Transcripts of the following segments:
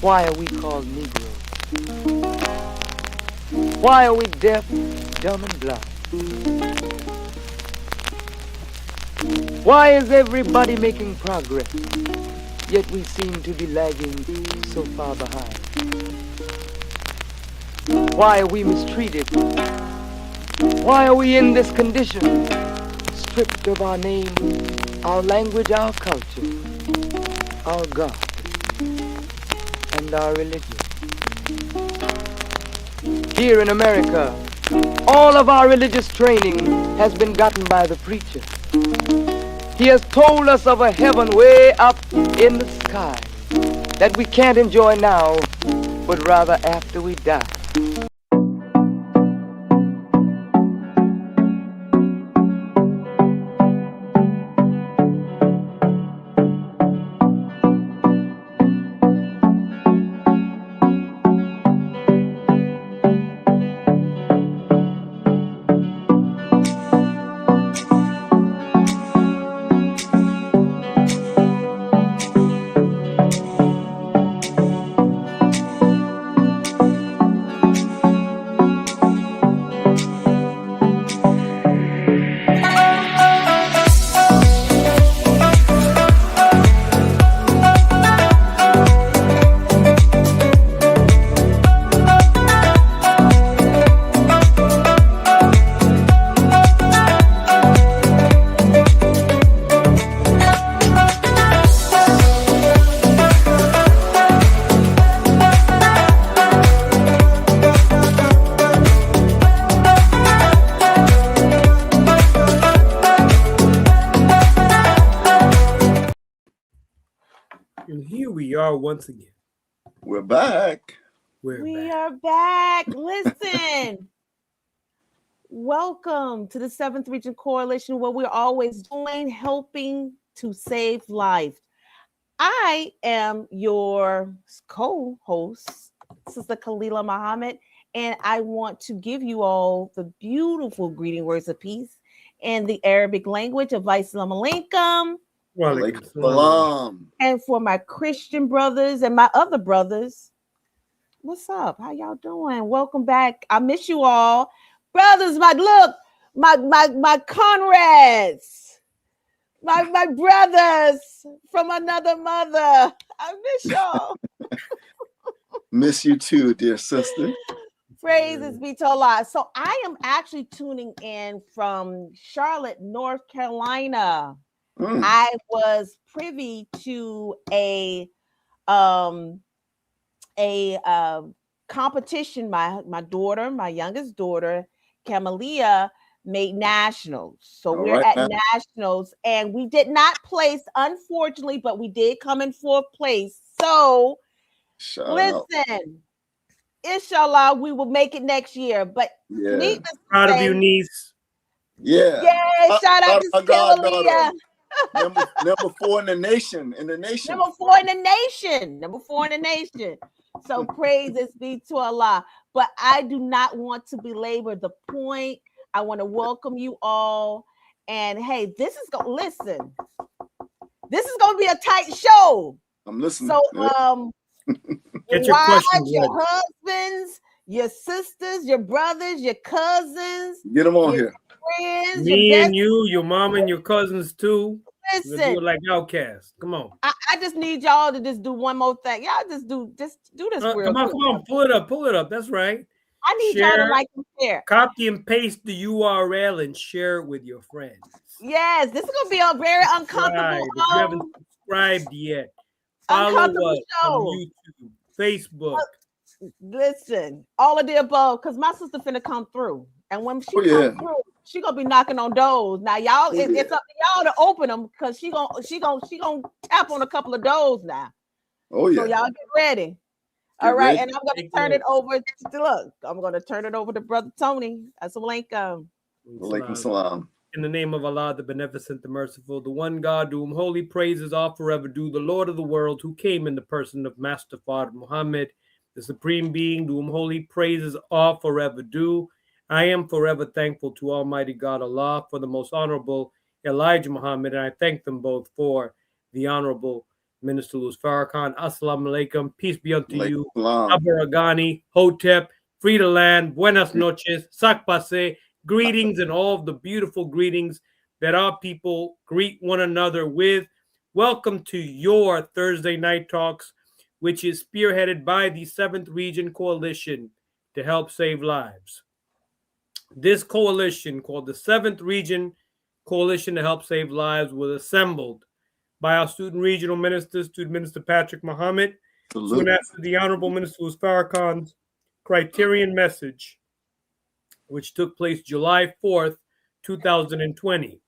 Why are we called Negroes? Why are we deaf, dumb, and blind? Why is everybody making progress, yet we seem to be lagging so far behind? Why are we mistreated? Why are we in this condition? Stripped of our name, our language, our culture, our God, and our religion. Here in America, all of our religious training has been gotten by the preacher. He has told us of a heaven way up in the sky that we can't enjoy now, but rather after we die. And here we are once again. We're back. We are back. Listen. Welcome to the 7th Region Coalition, where we're always doing, helping to save life. I am your co-host, Sister Khalila Muhammad, and I want to give you all the beautiful greeting words of peace in the Arabic language of Assalamu alaikum. Walaikum salam. And for my Christian brothers and my other brothers, what's up? How y'all doing? Welcome back. I miss you all. Brothers, my comrades, my brothers from another mother. I miss y'all. Miss you too, dear sister. Praises be to Allah. So I am actually tuning in from Charlotte, North Carolina. I was privy to a competition. My daughter, my youngest daughter, Camalia, made nationals. So we're at nationals, and we did not place, unfortunately, but we did come in fourth place. So listen, inshallah, we will make it next year. But proud of you, niece. Yeah. Shout out to Camalia. Number 4 in the nation. Number 4 in the nation. So praises be to Allah. But I do not want to belabor the point. I want to welcome you all. And hey, this is going to be a tight show. I'm listening. So get your questions, your husbands, your sisters, your brothers, your cousins. Get them on here. Friends, me and you, your mom and your cousins too. Listen, do it like Outcast. Come on. I just need y'all to just do one more thing. Y'all just do this real come on, pull it up. That's right. I need y'all to like and share. Copy and paste the URL and share it with your friends. Yes, this is gonna be a very uncomfortable. If you haven't subscribed yet, follow us on YouTube, Facebook. Listen, all of the above, because my sister finna come through, and when she comes through, she gonna be knocking on doors. Now, y'all, it's up to y'all to open them, because she gonna tap on a couple of doors now. Oh yeah. So y'all get ready. All right, and I'm gonna turn it over to Brother Tony. Assalamu alaikum salam. In the name of Allah, the Beneficent, the Merciful, the one God, to whom holy praises are forever due, the Lord of the world, who came in the person of Master Father Muhammad, the Supreme Being, to whom holy praises are forever due. I am forever thankful to Almighty God Allah for the most honorable Elijah Muhammad, and I thank them both for the honorable Minister Louis Farrakhan. Assalamu alaikum. Peace be unto you. Salam. Abaragani, Hotep, Frida Land, Buenas noches, Sakpase, greetings and all of the beautiful greetings that our people greet one another with. Welcome to your Thursday Night Talks, which is spearheaded by the 7th Region Coalition to help save lives. This coalition, called the 7th Region Coalition to Help Save Lives, was assembled by our student regional minister, Student Minister Patrick Muhammad, soon after the Honorable Minister Louis Farrakhan's Criterion message, which took place July 4th, 2020.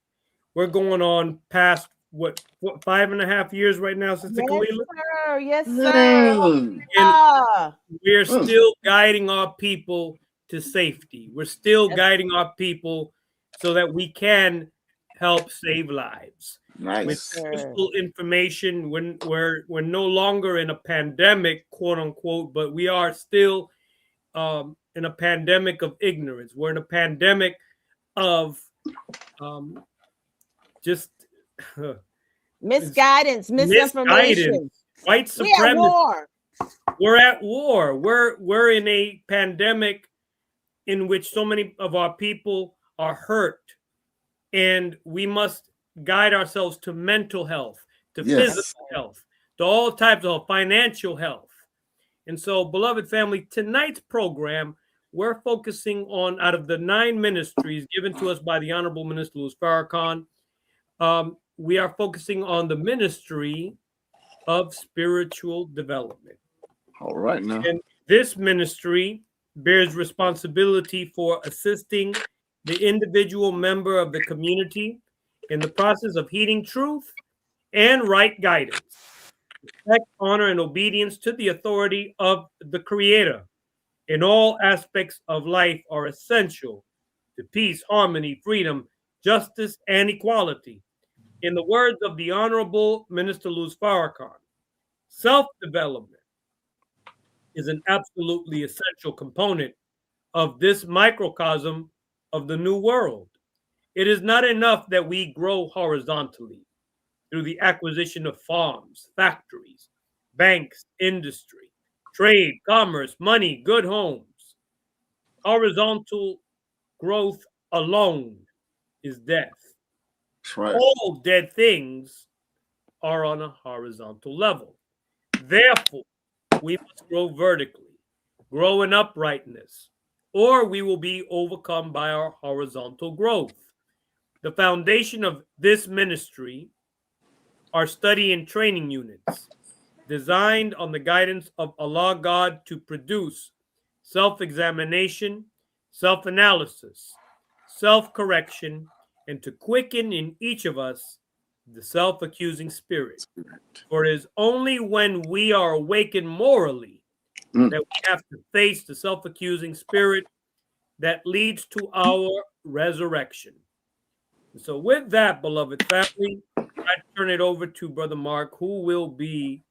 We're going on past, what 5.5 years right now, Sister Kalila? Sir. Yes, sir. And we're still guiding our people to safety. We're still guiding our people so that we can help save lives. Nice. With useful information. We're no longer in a pandemic, quote unquote, but we are still in a pandemic of ignorance. We're in a pandemic of just misguidance, misinformation. White supremacy. We're at war. We're in a pandemic in which so many of our people are hurt, and we must guide ourselves to mental health, to physical health, to all types of financial health. And so, beloved family, tonight's program, we're focusing on, out of the 9 ministries given to us by the Honorable Minister Louis Farrakhan, we are focusing on the ministry of spiritual development. All right, now. And this ministry bears responsibility for assisting the individual member of the community in the process of heeding truth and right guidance. Respect, honor, and obedience to the authority of the Creator in all aspects of life are essential to peace, harmony, freedom, justice, and equality. In the words of the Honorable Minister Louis Farrakhan, self-development is an absolutely essential component of this microcosm of the new world. It is not enough that we grow horizontally through the acquisition of farms, factories, banks, industry, trade, commerce, money, good homes. Horizontal growth alone is death. That's right. All dead things are on a horizontal level. Therefore, we must grow vertically, grow in uprightness, or we will be overcome by our horizontal growth. The foundation of this ministry are study and training units designed on the guidance of Allah God to produce self-examination, self-analysis, self-correction, and to quicken in each of us the self-accusing spirit. For it is only when we are awakened morally that we have to face the self-accusing spirit that leads to our resurrection. And so with that, beloved family, I turn it over to Brother Mark, who will be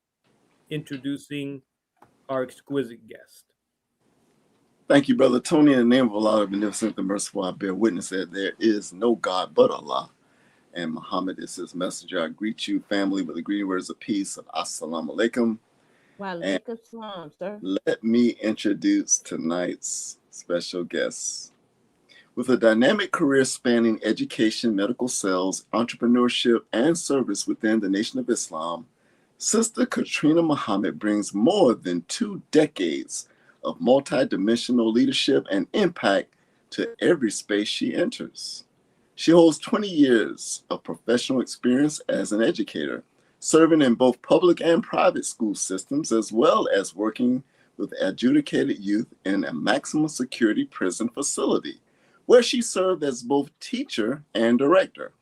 introducing our exquisite guest. Thank you, Brother Tony. In the name of Allah, the Beneficent, the Merciful, I bear witness that there is no God but Allah, and Muhammad is his messenger. I greet you, family, with the greeting words of peace of Assalamu alaikum. Wa alaikum salam, sir. Let me introduce tonight's special guest. With a dynamic career spanning education, medical sales, entrepreneurship, and service within the Nation of Islam, Sister Katrina Muhammad brings more than 2 decades of multidimensional leadership and impact to every space she enters. She holds 20 years of professional experience as an educator, serving in both public and private school systems, as well as working with adjudicated youth in a maximum security prison facility, where she served as both teacher and director.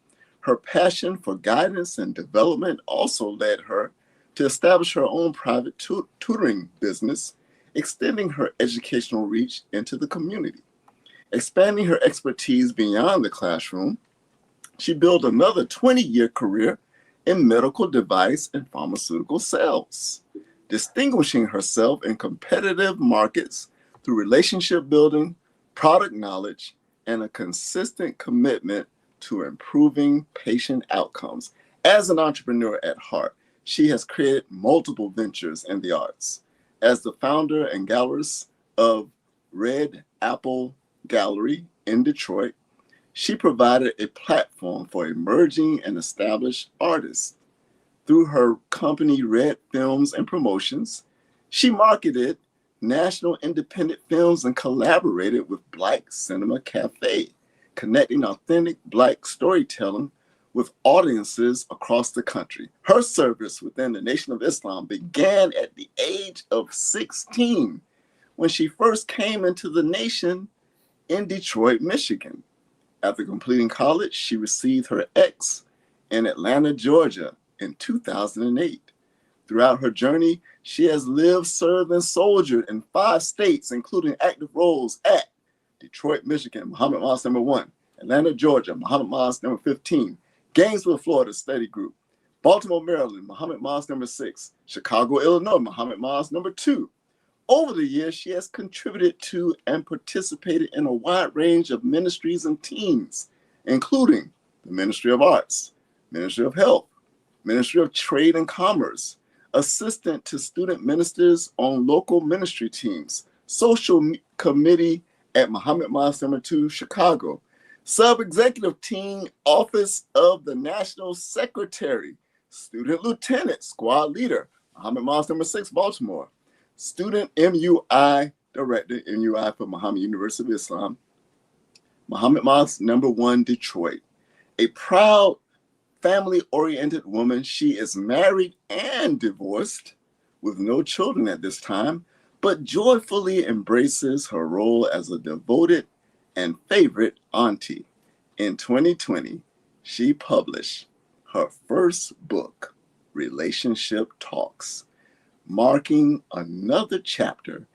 Her passion for guidance and development also led her to establish her own private tutoring business, extending her educational reach into the community. Expanding her expertise beyond the classroom, she built another 20-year career in medical device and pharmaceutical sales, distinguishing herself in competitive markets through relationship building, product knowledge, and a consistent commitment to improving patient outcomes. As an entrepreneur at heart, she has created multiple ventures in the arts. As the founder and gallerist of Red Apple Gallery in Detroit, she provided a platform for emerging and established artists. Through her company, Red Films and Promotions, she marketed national independent films and collaborated with Black Cinema Cafe, connecting authentic Black storytelling with audiences across the country. Her service within the Nation of Islam began at the age of 16 when she first came into the nation in Detroit, Michigan. After completing college, she received her X in Atlanta, Georgia in 2008. Throughout her journey, she has lived, served, and soldiered in 5 states, including active roles at Detroit, Michigan, Muhammad Mosque No. 1, Atlanta, Georgia, Muhammad Mosque No. 15, Gainesville, Florida, Study Group, Baltimore, Maryland, Muhammad Mosque No. 6, Chicago, Illinois, Muhammad Mosque No. 2. Over the years, she has contributed to and participated in a wide range of ministries and teams, including the Ministry of Arts, Ministry of Health, Ministry of Trade and Commerce, assistant to student ministers on local ministry teams, social committee at Muhammad Mosque No. 2, Chicago, sub-executive team, Office of the National Secretary, student lieutenant, squad leader, Muhammad Mosque No. 6, Baltimore, student MUI director, MUI for Muhammad University of Islam, Muhammad Mosque No. 1, Detroit. A proud family-oriented woman, she is married and divorced with no children at this time, but joyfully embraces her role as a devoted and favorite auntie. In 2020, she published her first book, Relationship Talks, marking another chapter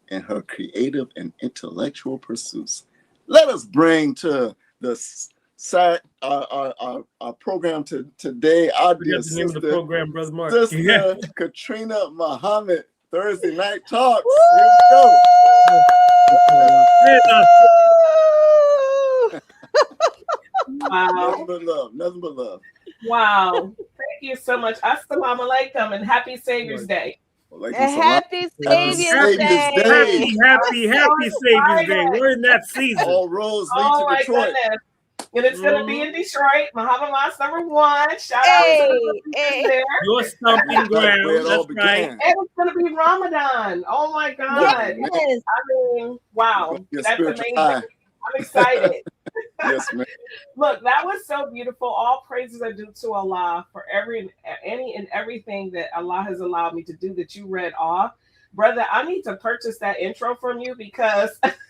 in her creative and intellectual pursuits. Let us bring to the our program today our dear the name of the sister, program, Brother Mark. Sister Katrina Muhammad, Thursday Night Talks. Here we go. Wow. Nothing but love. Nothing but love. Wow. Thank you so much. Assalamu alaikum and happy Savior's Day. Happy Savior's Day. Happy Savior's Day. We're in that season. All roads lead to Detroit. Goodness. And it's going to be in Detroit, Muhammad Mosque No. 1. Shout out to the there. Your stomping ground. Where it all That's right. began. And it's going to be Ramadan. Oh my God. Yes. I mean, wow. Your That's spiritual amazing. high. I'm excited. Yes, man. Look, that was so beautiful. All praises are due to Allah for any and everything that Allah has allowed me to do that you read off. Brother, I need to purchase that intro from you because people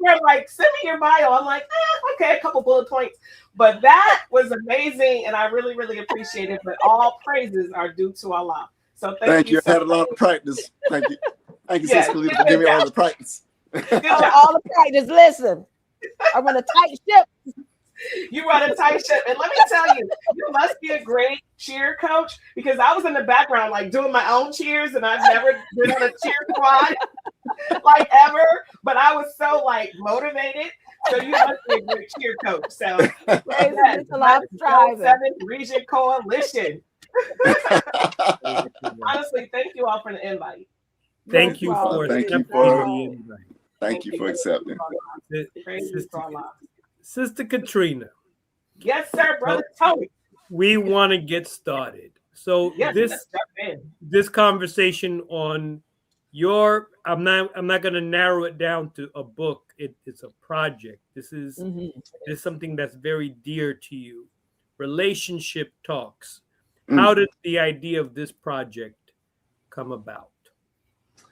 are like, send me your bio. I'm like, okay, a couple bullet points. But that was amazing and I really, really appreciate it. But all praises are due to Allah. So thank you. I had a lot of practice. Thank you. Thank you, Sister Khalida, for giving me all the practice. All the practice. Listen, I run a tight ship. You run a tight ship. And let me tell you, you must be a great cheer coach because I was in the background like doing my own cheers and I've never been on a cheer squad like ever, but I was so like motivated. So you must be a great cheer coach. So It's a lot of striving. 7th Region Coalition. Honestly, thank you all for the invite. Thank you for Thank you accepting for- the invite. Thank you for accepting. Praise you for Allah. Sister Katrina, Yes, sir, brother Tony. we want to get started. So Yes, this let's jump in. this conversation on your I'm not going to narrow it down to a book. It's a project. This is something that's very dear to you. Relationship Talks. How did the idea of this project come about?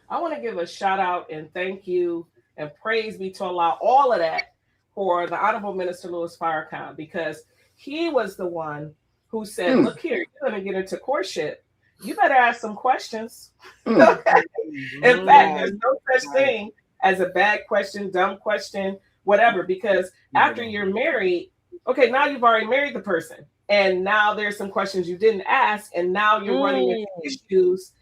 I want to give a shout out and thank you and praise be to Allah, all of that for the Honorable Minister Louis Farrakhan, because he was the one who said, look here, you're going to get into courtship. You better ask some questions. In fact, there's no such thing as a bad question, dumb question, whatever, because after you're married, okay, now you've already married the person. And now there's some questions you didn't ask. And now you're running into issues,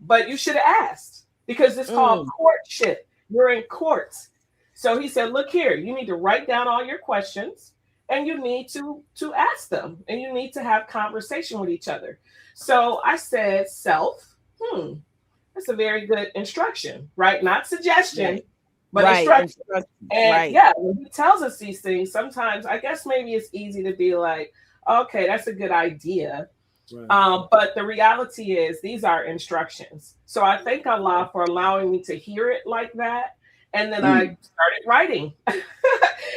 but you should have asked because it's called courtship. You're in courts. So he said, look here, you need to write down all your questions and you need to ask them, and you need to have conversation with each other. So I said, self, that's a very good instruction, right? Not suggestion, but instruction. And when he tells us these things, sometimes I guess maybe it's easy to be like, okay, that's a good idea. Right. But the reality is these are instructions. So I thank Allah for allowing me to hear it like that. And then I started writing.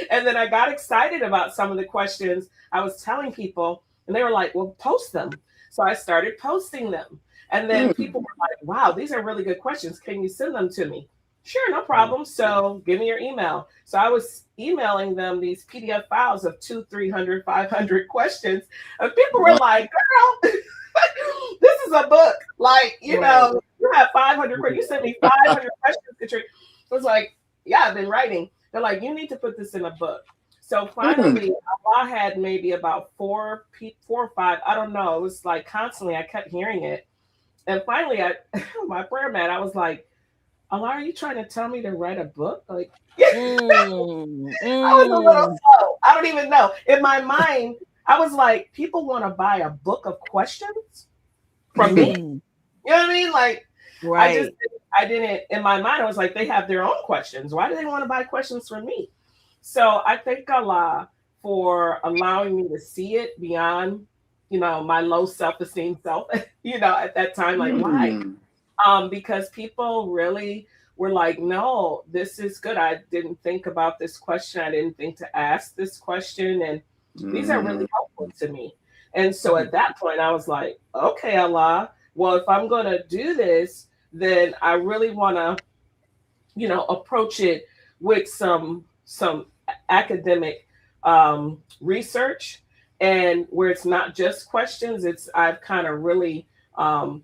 And then I got excited about some of the questions I was telling people, and they were like, well, post them. So I started posting them. And then people were like, wow, these are really good questions. Can you send them to me? Sure, no problem. So give me your email. So I was emailing them these PDF files of 200, 300, 500 questions. And people were like, girl, this is a book. Like, you know, you have 500 questions. You sent me 500 questions, Katrina. I was like, yeah, I've been writing. They're like, you need to put this in a book. So finally, Allah had maybe about 4 or 5. I don't know. It was like constantly, I kept hearing it. And finally, my prayer mat, I was like, Allah, are you trying to tell me to write a book? Like, I was a little slow. I don't even know. In my mind, I was like, people want to buy a book of questions from me. You know what I mean? Like, I didn't, in my mind, I was like, they have their own questions. Why do they want to buy questions from me? So I thank Allah for allowing me to see it beyond, you know, my low self-esteem self, you know, at that time, like, why? Because people really were like, no, this is good. I didn't think about this question. I didn't think to ask this question. And these are really helpful to me. And so at that point, I was like, okay, Allah, well, if I'm going to do this, then I really want to, you know, approach it with some academic research, and where it's not just questions. I've kind of really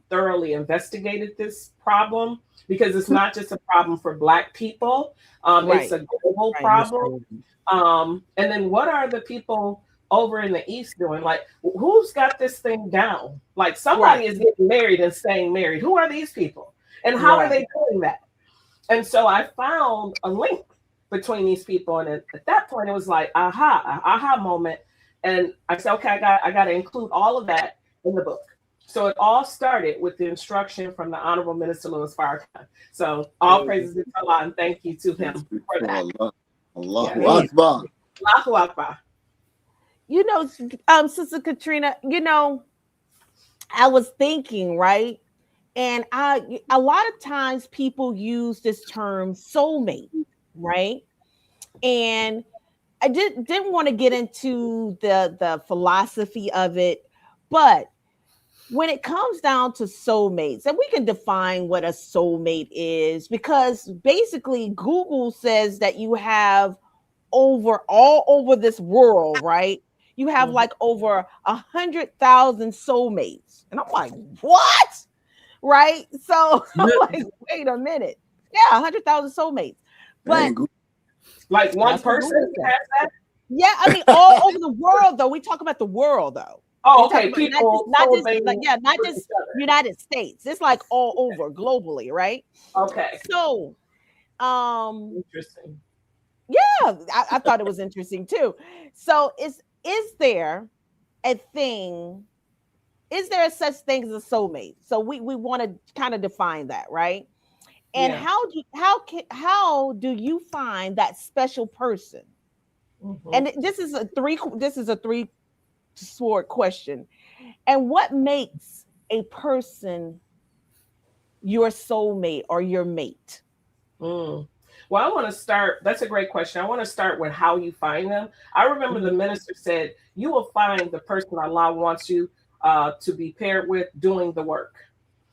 thoroughly investigated this problem, because it's not just a problem for Black people. It's a global problem. And then what are the people over in the East doing? Like, who's got this thing down? Like, somebody is getting married and staying married. Who are these people? And how are they doing that? And so I found a link between these people. And at that point, it was like, aha moment. And I said, okay, I got to include all of that in the book. So it all started with the instruction from the Honorable Minister Louis Farrakhan. So all praises to Allah, and thank you to him for that. Allahu Akbar. Allahu Akbar. You know, Sister Katrina, you know, I was thinking, right? And a lot of times people use this term soulmate, right? And I didn't want to get into the philosophy of it, but when it comes down to soulmates, and we can define what a soulmate is, because basically Google says that you have all over this world, right? You have like over 100,000 soulmates. And I'm like, what? Right? So I'm like, wait a minute. Yeah, 100,000 soulmates. But like one person has that? Yeah, I mean, all over the world, though. We talk about the world, though. Oh, okay. People, not just United States. It's like all over globally, right? Okay. So, interesting. Yeah, I thought it was interesting too. So, is there a thing? Is there a such thing as a soulmate? So we want to kind of define that, right? And how do you find that special person? And this is a three sword question. And what makes a person your soulmate or your mate? Well, I want to start. That's a great question. I want to start with how you find them. I remember the minister said, you will find the person Allah wants you to be paired with doing the work.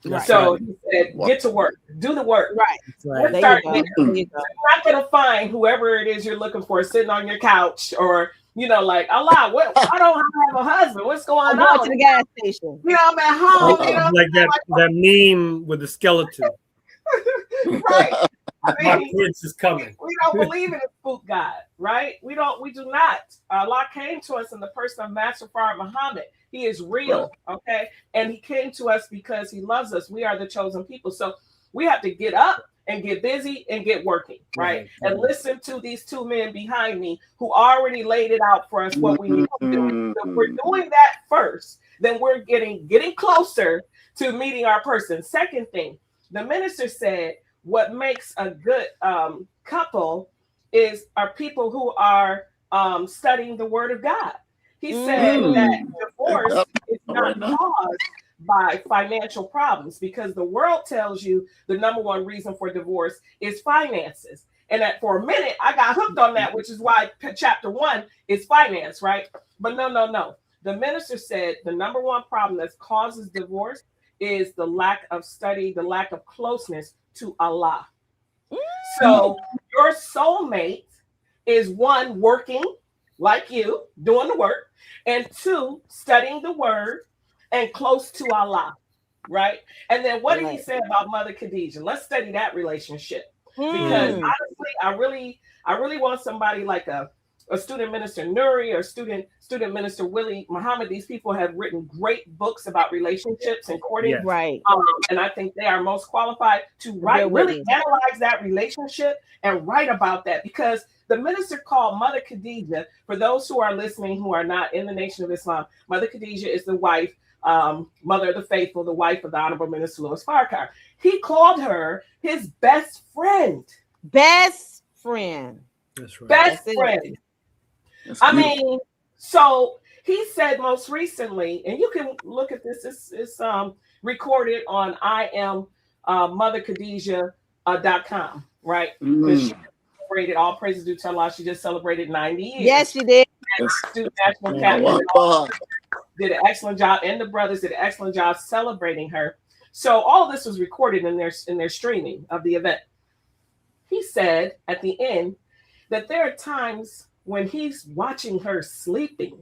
Right. So he said, get to work, do the work. Right. Let's start there. You're not going to find whoever it is you're looking for sitting on your couch, or, you know, like, Allah, I don't have a husband. What's going on? To the gas station. You know, I'm at home. You know, like that meme with the skeleton. Right. My prince is coming. We don't believe in a spook God, right? We do not. Allah came to us in the person of Master Farad Muhammad. He is real, okay? And he came to us because he loves us. We are the chosen people. So we have to get up and get busy and get working, right? And listen to these two men behind me who already laid it out for us what we need to do. So if we're doing that first, then we're getting closer to meeting our person. Second thing, the minister said what makes a good couple are people who are studying the word of God. He said that divorce is not caused by financial problems, because the world tells you the number one reason for divorce is finances. And that for a minute, I got hooked on that, which is why chapter 1 is finance, right? But no. The minister said the number one problem that causes divorce is the lack of study, the lack of closeness to Allah. So your soulmate is one, working like you, doing the work, and two, studying the word and close to Allah, right? And then what did he say about Mother Khadijah? Let's study that relationship, because honestly, I really want somebody like a student minister Nuri or student minister Willie Muhammad. These people have written great books about relationships and courting, Right? And I think they are most qualified to really analyze that relationship and write about that, because the minister called Mother Khadijah, for those who are listening who are not in the Nation of Islam, Mother Khadijah is the wife, mother of the faithful, the wife of the Honorable Minister Louis Farrakhan. He called her his best friend. Best friend. That's right. Best friend. I mean, so he said most recently, and you can look at this, it's recorded on IamMotherKhadijah.com, right? Because she celebrated, all praises due to Allah, she just celebrated 90 years. Yes, she did. Student National Academy did an excellent job, and the brothers did an excellent job celebrating her. So all of this was recorded in their streaming of the event. He said at the end that there are times when he's watching her sleeping,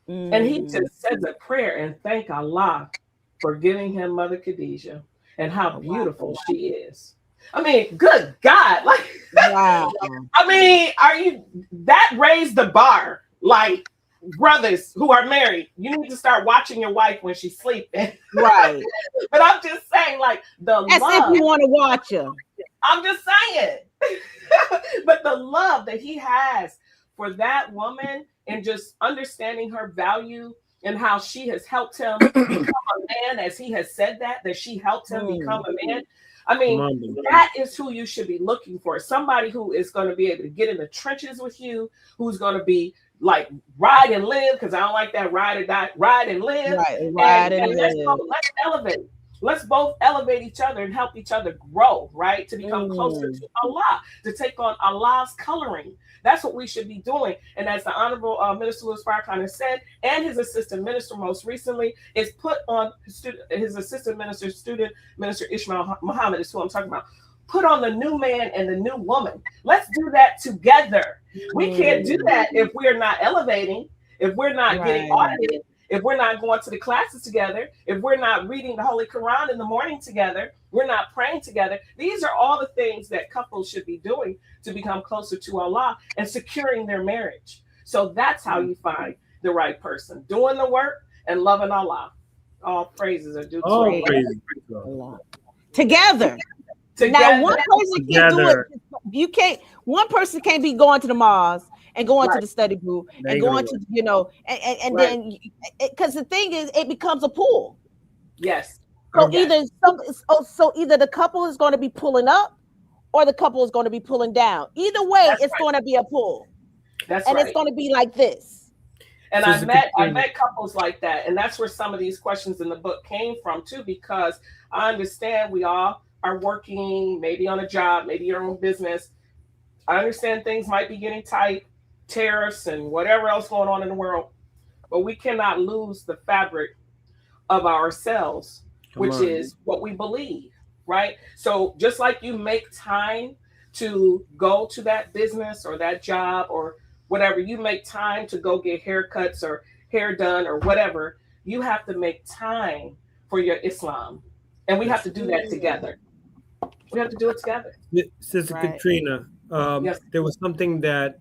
and he just says a prayer and thank Allah for giving him Mother Khadijah and how beautiful she is. I mean, good God, like, wow. I mean, that raised the bar. Like, brothers who are married, you need to start watching your wife when she's sleeping. Right. But I'm just saying, like, As if you want to watch her. I'm just saying. But the love that he has for that woman, and just understanding her value and how she has helped him become a man, as he has said that she helped him become a man. I mean, that is who you should be looking for. Somebody who is going to be able to get in the trenches with you, who's going to be like ride and live, because I don't like that ride or die, ride and live. Right, and let's elevate. Let's both elevate each other and help each other grow, right? To become closer to Allah, to take on Allah's coloring. That's what we should be doing. And as the Honorable Minister Louis Farrakhan has said, and his assistant minister most recently, is put on his assistant minister, student minister Ishmael Muhammad is who I'm talking about. Put on the new man and the new woman. Let's do that together. We can't do that if we're not elevating, if we're not getting audited, if we're not going to the classes together, if we're not reading the Holy Quran in the morning together, we're not praying together. These are all the things that couples should be doing to become closer to Allah and securing their marriage. So that's how you find the right person, doing the work and loving Allah. All praises are due to Allah. Together. Now, one person can't do it. You can't. One person can't be going to the mosque and going to the study group and going to, and then, because the thing is, it becomes a pool. Yes. So either the couple is going to be pulling up, or the couple is going to be pulling down. Either way, it's going to be a pull. It's going to be like this. And I met couples like that, and that's where some of these questions in the book came from too, because I understand we all are working, maybe on a job, maybe your own business. I understand things might be getting tight, tariffs and whatever else going on in the world, but we cannot lose the fabric of ourselves, which is what we believe, right? So just like you make time to go to that business or that job or whatever, you make time to go get haircuts or hair done or whatever, you have to make time for your Islam. And we have to do that together. We have to do it together. Sister Katrina, there was something that,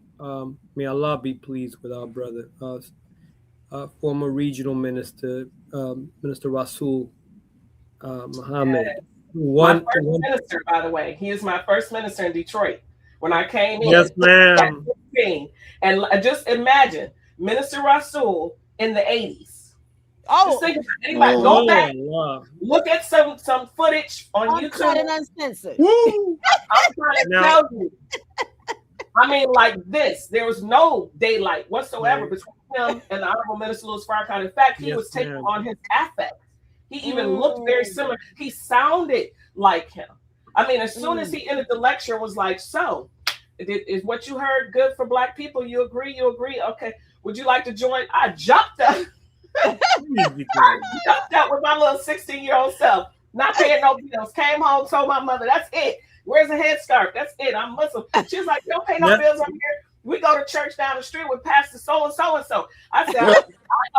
may Allah be pleased with our brother, former regional minister, Minister Rasul Muhammad. One, my first minister, by the way. He is my first minister in Detroit. When I came in, yes, ma'am. at 15, and just imagine Minister Rasul in the 80s. Oh, Just think about it. Anybody Oh, go back, wow. look at some footage on uncut YouTube. and uncensored. Woo! I'm trying to Now- tell you. I mean, like this. There was no daylight whatsoever Right. between him and the Honorable Minister Louis Farrakhan. In fact, he Yes, was taking ma'am. on his affect. He even looked very similar. He sounded like him. I mean, as soon as he ended the lecture, it was like, so, is what you heard good for Black people? You agree? You agree? Okay. Would you like to join? I jumped up. I jumped up with my little 16-year-old self, not paying no bills. Came home, told my mother, that's it. Where's a headscarf? That's it. I'm Muslim. She was like, don't pay no Yep. bills over here. We go to church down the street with Pastor so and so. I said, I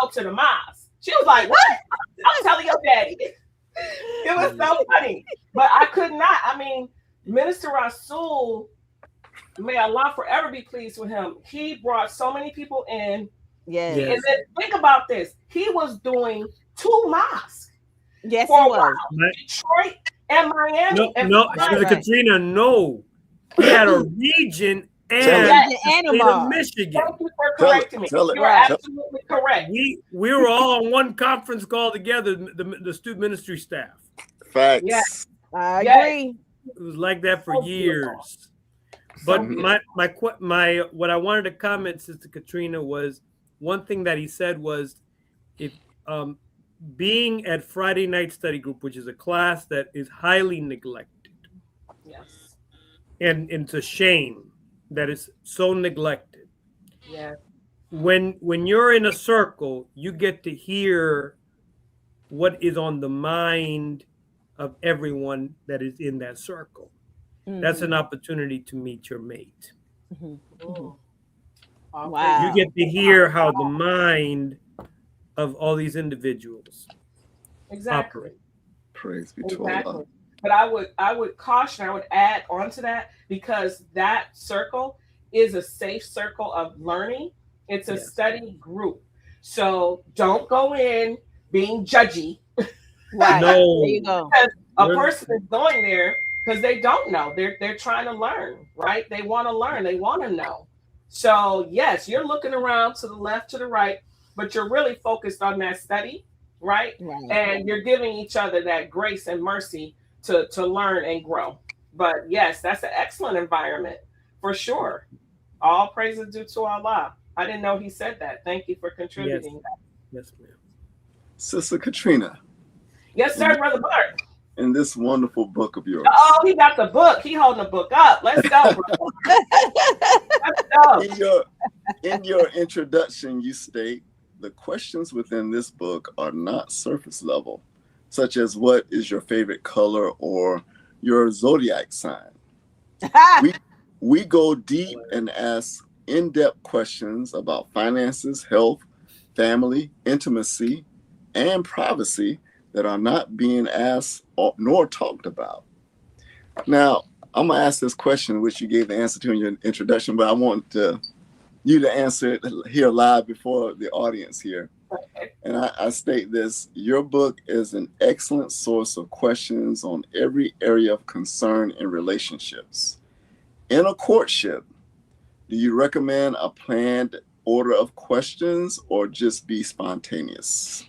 go to the mosque. She was like, what? I'm telling your daddy. It was so funny. But I could not. I mean, Minister Rasul, may Allah forever be pleased with him. He brought so many people in. Yes. Yes. And then think about this. He was doing 2 mosques Yes, for he a while. was. Detroit and Miami. No, and Katrina, no. He had a region Tell and it. the state Animal. of Michigan. Thank you for Tell it, correcting me. tell it, You are tell- absolutely correct. We were all on one conference call together, the student ministry staff. Facts. Yes. I Yes. agree. It was like that for So beautiful. years. But beautiful. my what I wanted to comment, Sister Katrina, was one thing that he said was, if being at Friday Night Study Group, which is a class that is highly neglected, Yes. and it's a shame that it's so neglected. Yes. When you're in a circle, you get to hear what is on the mind of everyone that is in that circle. That's an opportunity to meet your mate. Mhm. Mm. Wow. You get to hear how the mind of all these individuals Exactly. operate. Praise be to Exactly. Allah. But I would caution, I would add on to that, because that circle is a safe circle of learning. It's a Yes. study group. So don't go in being judgy. Right. No. There you go. A Really? person is going there because they don't know. They're trying to learn, right? They want to learn. They want to know. So yes, you're looking around to the left, to the right, but you're really focused on that study, right? Right. And you're giving each other that grace and mercy to learn and grow. But yes, that's an excellent environment for sure. All praises due to Allah. I didn't know he said that. Thank you for contributing. Yes, ma'am. Sister Katrina, Yes, sir, Brother Bart. in this wonderful book of yours, Oh, he got the book. He holding the book up. Let's go, brother. Let's go. in your introduction, you state the questions within this book are not surface level, such as what is your favorite color or your zodiac sign. We go deep and ask in-depth questions about finances, health, family, intimacy, and privacy that are not being asked nor talked about. Now, I'm going to ask this question, which you gave the answer to in your introduction, but I want you to answer it here live before the audience here. And I state this: your book is an excellent source of questions on every area of concern in relationships. In a courtship, do you recommend a planned order of questions or just be spontaneous?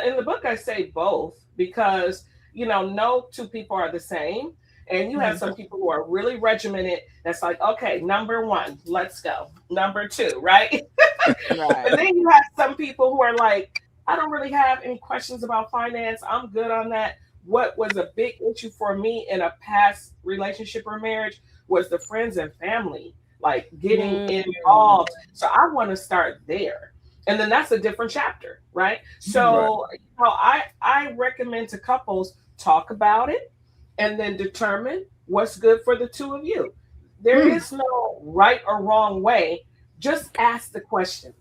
In the book, I say both because, no 2 people are the same. And you have some people who are really regimented. That's like, okay, number 1, let's go. Number 2, right? Right. But then you have some people who are like, I don't really have any questions about finance. I'm good on that. What was a big issue for me in a past relationship or marriage was the friends and family, like getting involved. So I want to start there. And then that's a different chapter, right? So I recommend to couples talk about it and then determine what's good for the 2 of you. There is no right or wrong way. Just ask the question,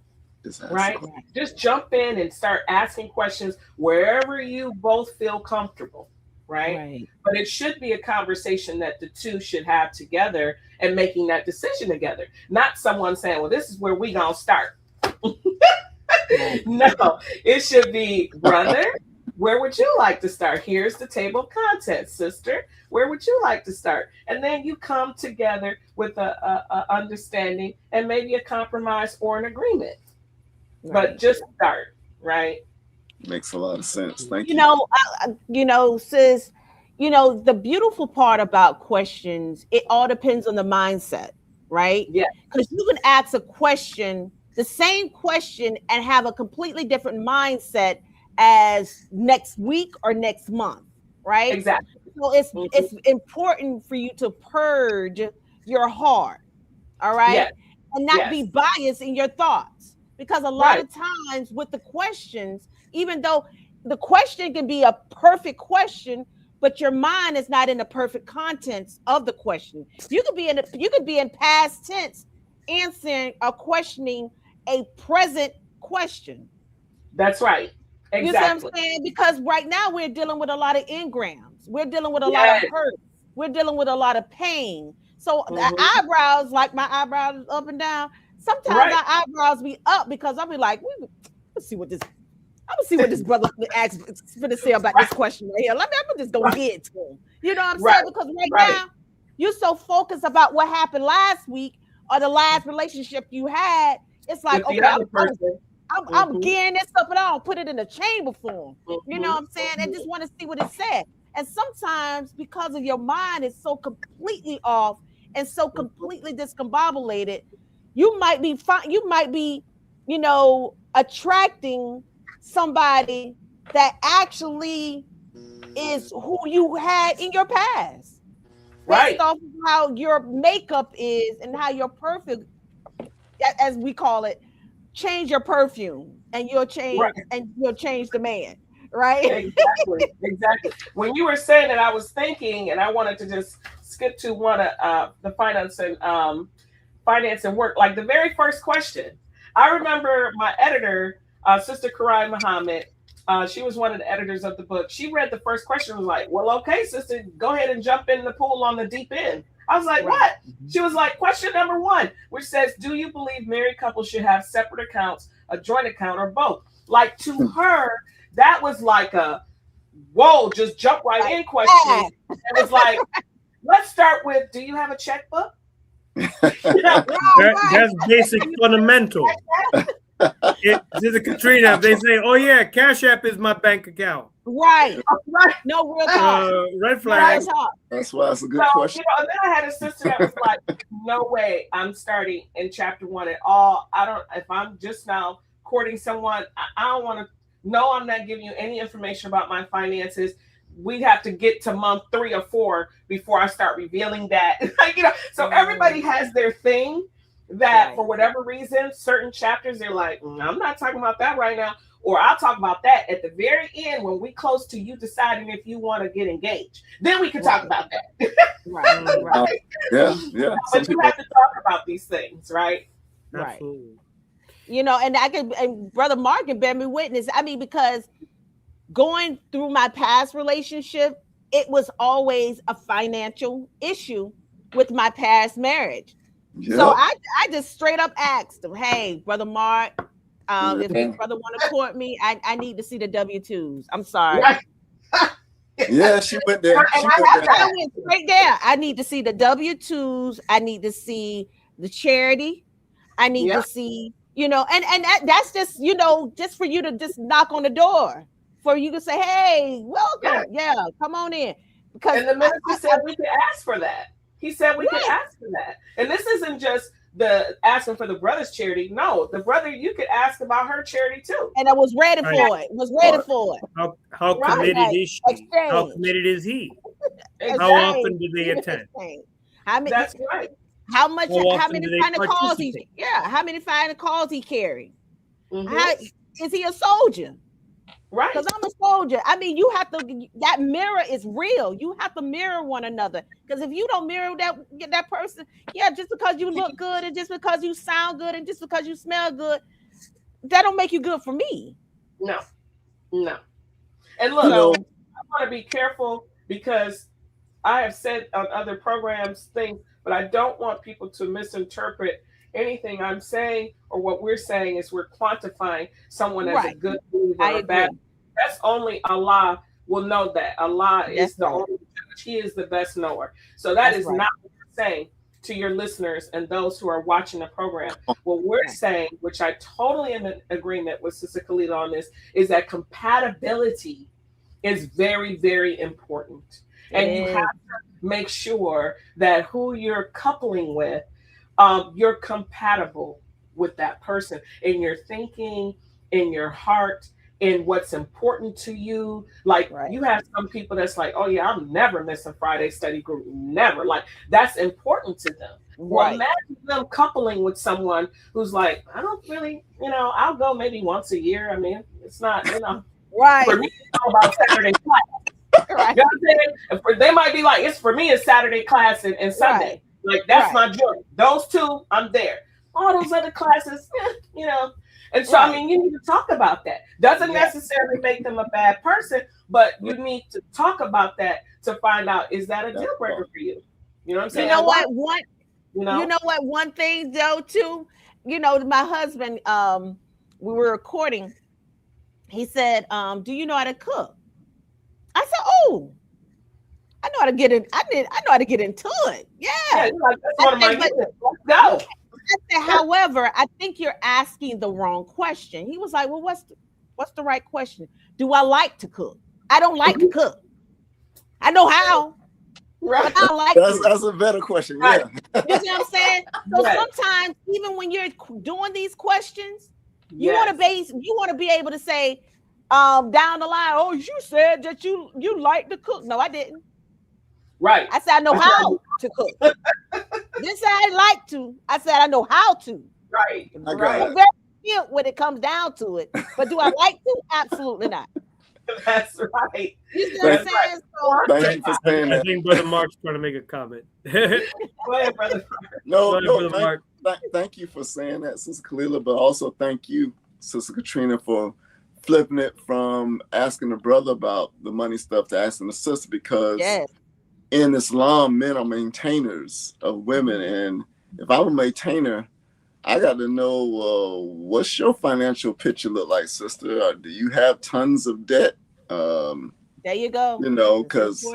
right? Just jump in and start asking questions wherever you both feel comfortable, right? But it should be a conversation that the 2 should have together and making that decision together. Not someone saying, well, this is where we gonna start. No, it should be brother, Where would you like to start? Here's the table of contents, sister. Where would you like to start? And then you come together with a understanding and maybe a compromise or an agreement. But just start, right? Makes a lot of sense. Thank You you. know, sis, the beautiful part about questions, it all depends on the mindset, right? Yeah. Because you can ask a question, the same question, and have a completely different mindset as next week or next month, right? Exactly. So it's important for you to purge your heart, all right? Yes. And not Yes. be biased in your thoughts. Because a lot of times with the questions, even though the question can be a perfect question, but your mind is not in the perfect contents of the question. You could be in past tense answering or questioning a present question. That's right. Exactly. You see what I'm saying? Because right now we're dealing with a lot of engrams. We're dealing with a lot of hurt. We're dealing with a lot of pain. So the eyebrows, like my eyebrows up and down, sometimes our eyebrows be up because I'll be like, let's see what this brother asks for to say about this question right here. I'm just gonna get it to him. You know what I'm saying? Because right now you're so focused about what happened last week or the last relationship you had. It's like, okay, I'm gearing this up and I'll put it in a chamber form. You know what I'm saying? And just want to see what it said. And sometimes because of your mind is so completely off and so completely discombobulated, you might be, attracting somebody that actually is who you had in your past. Based off of how your makeup is and how your perfume, as we call it, change your perfume and you'll change the man. Right? Exactly. When you were saying it, I was thinking, and I wanted to just skip to one of the finance and work. Like the very first question, I remember my editor, Sister Karai Muhammad. She was one of the editors of the book. She read the first question and was like, "Well, okay, sister, go ahead and jump in the pool on the deep end." I was like, "What?" She was like, "Question number 1, which says, do you believe married couples should have separate accounts, a joint account, or both?" Like to her, that was like a whoa, just jump right in question. It was like, let's start with, do you have a checkbook? That's basic fundamental. Sister Katrina, they say, "Oh yeah, Cash App is my bank account." Right. No real talk. Red flag. That's why it's a good question. And then I had a sister that was like, "No way, I'm starting in chapter 1 at all. If I'm just now courting someone, I don't want to. No, I'm not giving you any information about my finances. We have to get to month 3 or 4 before I start revealing that." So everybody has their thing that for whatever reason, certain chapters, they're like, "I'm not talking about that right now." Or I'll talk about that at the very end when we close to you deciding if you want to get engaged. Then we can talk about that. Right. Yeah. But you have to talk about these things, right? Absolutely. And Brother Mark can bear me witness. I mean, because going through my past relationship, it was always a financial issue with my past marriage. Yep. So I just straight up asked him, "Hey, Brother Mark, if your brother want to court me, I need to see the W-2s. I'm sorry." Yeah, she went there. I went straight there. I need to see the W-2s. I need to see the charity. I need to see, and that's just, just for you to just knock on the door, for you to say, "Hey, welcome. Yeah, come on in." Because and the minister said we could ask for that. He said we could ask for that. And this isn't just the asking for the brother's charity. No, the brother, you could ask about her charity too. And I was ready for it. How committed is she? Exchange. How committed is he? Exactly. How often do they attend? That's right. How many final calls he? Yeah, how many final calls he carry? Is he a soldier? Right. Because I'm a soldier. I mean, you have to. That mirror is real. You have to mirror one another. Because if you don't mirror that person, just because you look good and just because you sound good and just because you smell good, that don't make you good for me. No. And look, I want to be careful because I have said on other programs things, but I don't want people to misinterpret anything I'm saying or what we're saying is we're quantifying someone as a good believer or a bad. That's only Allah will know that. Allah That's is the right. only judge. He is the best knower. So that That's is right. not what we're saying to your listeners and those who are watching the program. What we're Right. saying, which I totally am in agreement with Sister Khalila on this, is that compatibility is very, very important. And you It have to make sure that who you're coupling with, you're compatible with that person in your thinking, in your heart, in what's important to you. Like Right. you have some people that's like, oh yeah, I'm never missing Friday study group. Never. Like that's important to them. Well, Right. imagine them coupling with someone who's like, I don't really, I'll go maybe once a year. I mean, it's not, for Right. me, it's all about Saturday class. Right. You know what I'm saying? And they might be like, it's for me, it's Saturday class and Sunday. Like that's my joy. Those two, I'm there. All those other classes, And so, I mean, you need to talk about that. Doesn't necessarily make them a bad person, but you need to talk about that to find out, is that a deal breaker for you? You know what I'm saying? You know what? You know? know what? One thing though, too, my husband, we were recording. He said, do you know how to cook? I said, oh, I know how to get in. I know how to get into it. Yeah. That's one of my Let's go. I said, however, I think you're asking the wrong question. He was like, well, what's the right question? Do I like to cook? I don't like to cook. I know how. Right. But I don't like That's a better question. Right. Yeah. You see what I'm saying? So Right. sometimes, even when you're doing these questions, you want to be able to say down the line, oh, you said that you like to cook. No, I didn't. Right. I said I know how to cook. This I like to. I said I know how to. Right. I got Right. it. I'm very skilled when it comes down to it. But do I like to? Absolutely not. That's right. You see what I'm That's saying? So, Thank you for saying I that. think Brother Mark's trying to make a comment. Go Go ahead, brother. No, ahead, no, Brother Mark. thank you for saying that, Sister Khalila, but also thank you, Sister Katrina, for flipping it from asking the brother about the money stuff to asking the sister, because yes. in Islam, men are maintainers of women. And if I'm a maintainer, I got to know what's your financial picture look like, sister? Or do you have tons of debt? There you go. Because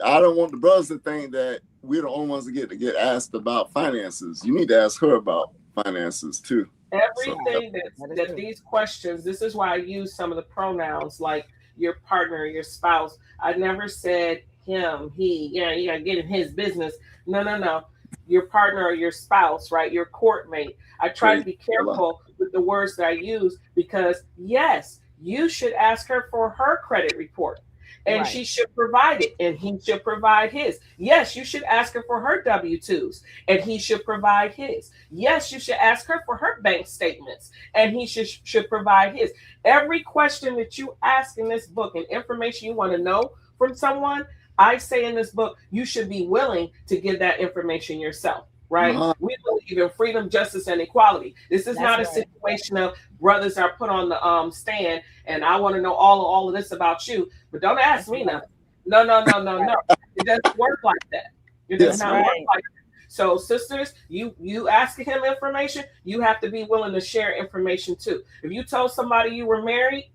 I don't want the brothers to think that we're the only ones that get asked about finances. You need to ask her about finances too. Everything that these questions, this is why I use some of the pronouns like your partner, your spouse. I never said him, he, you gotta get in his business. No. Your partner or your spouse, right? Your courtmate. I try to be careful with the words that I use, because yes, you should ask her for her credit report. And she should provide it, and he should provide his. Yes, you should ask her for her W-2s, and he should provide his. Yes, you should ask her for her bank statements, and he should provide his. Every question that you ask in this book and information you want to know from someone, I say in this book, you should be willing to give that information yourself. Right? We believe in freedom, justice, and equality. This is not a situation of brothers are put on the stand and I want to know all of this about you, but don't ask me nothing. No. It doesn't work like that. It does not work like that. So sisters, you asking him information, you have to be willing to share information too. If you told somebody you were married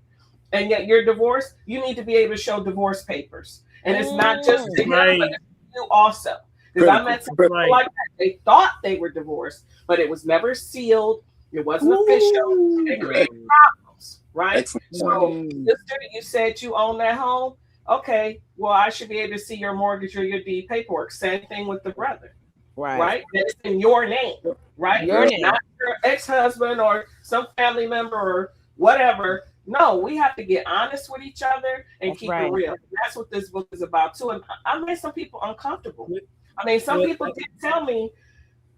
and yet you're divorced, you need to be able to show divorce papers. And it's not just to him, but it's you also. Because I met some people like that. They thought they were divorced, but it was never sealed. It wasn't official. It created problems, right? Excellent. So, sister, you said you own that home. Okay, well, I should be able to see your mortgage or your deed paperwork. Same thing with the brother, right? That's in your name, right? Your name. Not your ex-husband or some family member or whatever. No, we have to get honest with each other and keep it real. That's what this book is about too. And I made some people uncomfortable. I mean, some people did tell me,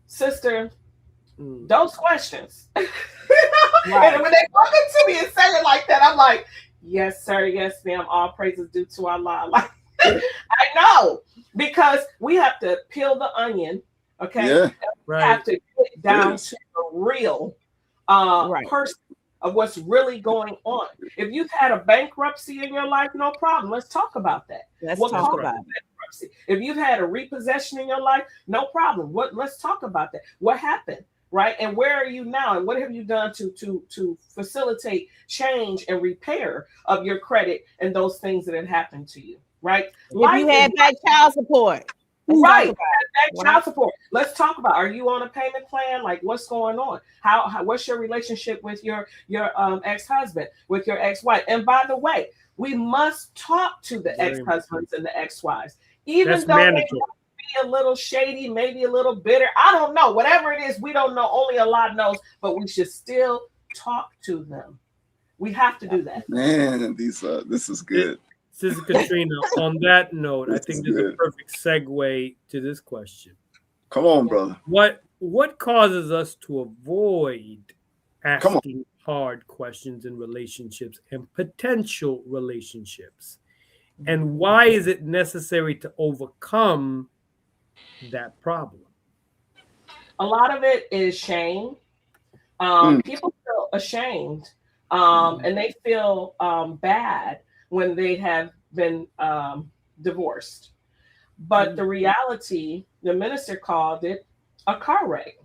sister, those questions. And when they walk up to me and say it like that, I'm like, yes, sir, yes, ma'am. All praises due to Allah. Like, I know, because we have to peel the onion, okay? Yeah. We have to get down to the real person of what's really going on. If you've had a bankruptcy in your life, no problem. Let's talk about that. Let's talk about bankruptcy. If you've had a repossession in your life, no problem. Let's talk about that. What happened? right? And where are you now? And what have you done to facilitate change and repair of your credit and those things that had happened to you, right? If you had back child support. Right, back child support. Let's talk about, are you on a payment plan? Like, what's going on? How what's your relationship with your ex-husband, with your ex-wife? And by the way, we must talk to the ex-husbands and the ex-wives, even though they might be a little shady, maybe a little bitter. I don't know. Whatever it is, we don't know. Only Allah knows. But we should still talk to them. We have to do that. Man, this is good. Sister Katrina, on that note, I think this is a perfect segue to this question. Come on, brother. What causes us to avoid asking hard questions in relationships and potential relationships? And why is it necessary to overcome that problem? A lot of it is shame. People feel ashamed and they feel bad when they have been divorced. But the reality, the minister called it a car wreck,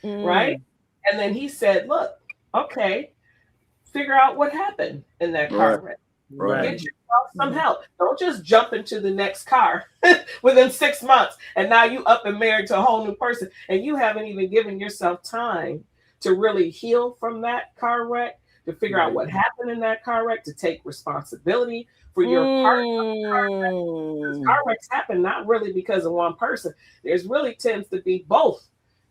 right? And then he said, look, okay, figure out what happened in that car wreck. Right. Get yourself some help. Don't just jump into the next car within 6 months and now you up and married to a whole new person and you haven't even given yourself time to really heal from that car wreck, to figure out what happened in that car wreck, to take responsibility for your part of the car wreck. Car wrecks happen not really because of one person. There's really tends to be both.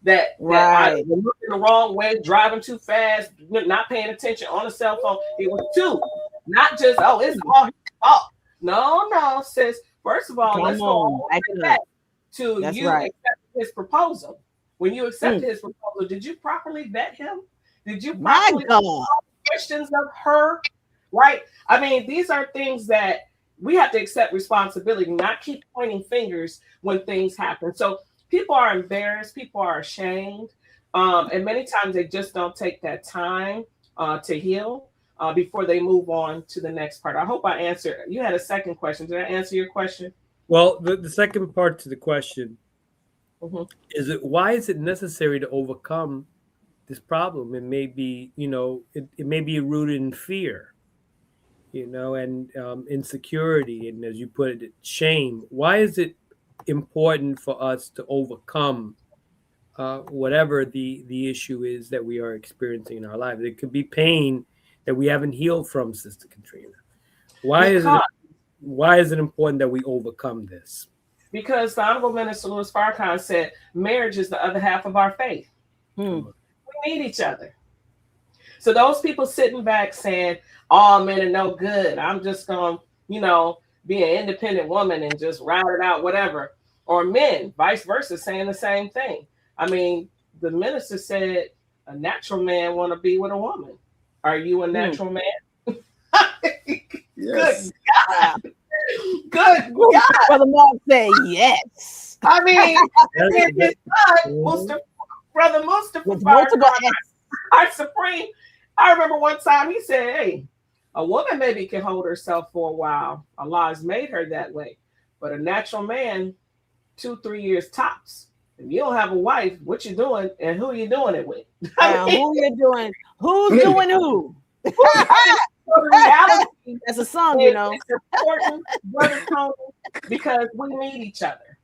That I was looking the wrong way, driving too fast, not paying attention on the cell phone. It was two, not just, oh, it's all his fault. No, sis. First of all, let's go back to you accepting his proposal. When you accepted his proposal, did you properly vet him? Did you properly questions of her? Right? I mean, these are things that we have to accept responsibility, not keep pointing fingers when things happen. So people are embarrassed, people are ashamed, and many times they just don't take that time to heal before they move on to the next part. I hope I answered. You had a second question. Did I answer your question? Well, the second part to the question is why is it necessary to overcome this problem? It may be, it may be rooted in fear, and insecurity, and as you put it, shame. Why is it important for us to overcome whatever the issue is that we are experiencing in our life? It could be pain that we haven't healed from, Sister Katrina. Why is it important that we overcome this? Because the Honorable Minister Louis Farrakhan said marriage is the other half of our faith. We need each other. So those people sitting back saying, all men are no good, I'm just going to, be an independent woman and just ride it out, whatever. Or men, vice versa, saying the same thing. I mean, the minister said a natural man want to be with a woman. Are you a natural man? Yes. Good God. Good God. Brother Mark say yes. I mean, his son, Brother Mustafa, our Supreme. I remember one time he said, hey, a woman maybe can hold herself for a while. Allah has made her that way. But a natural man, 2-3 years tops. If you don't have a wife, what you doing and who you doing it with? Who you doing? Who's doing who? So the reality, that's a song, It's important, Brother Tony, because we need each other.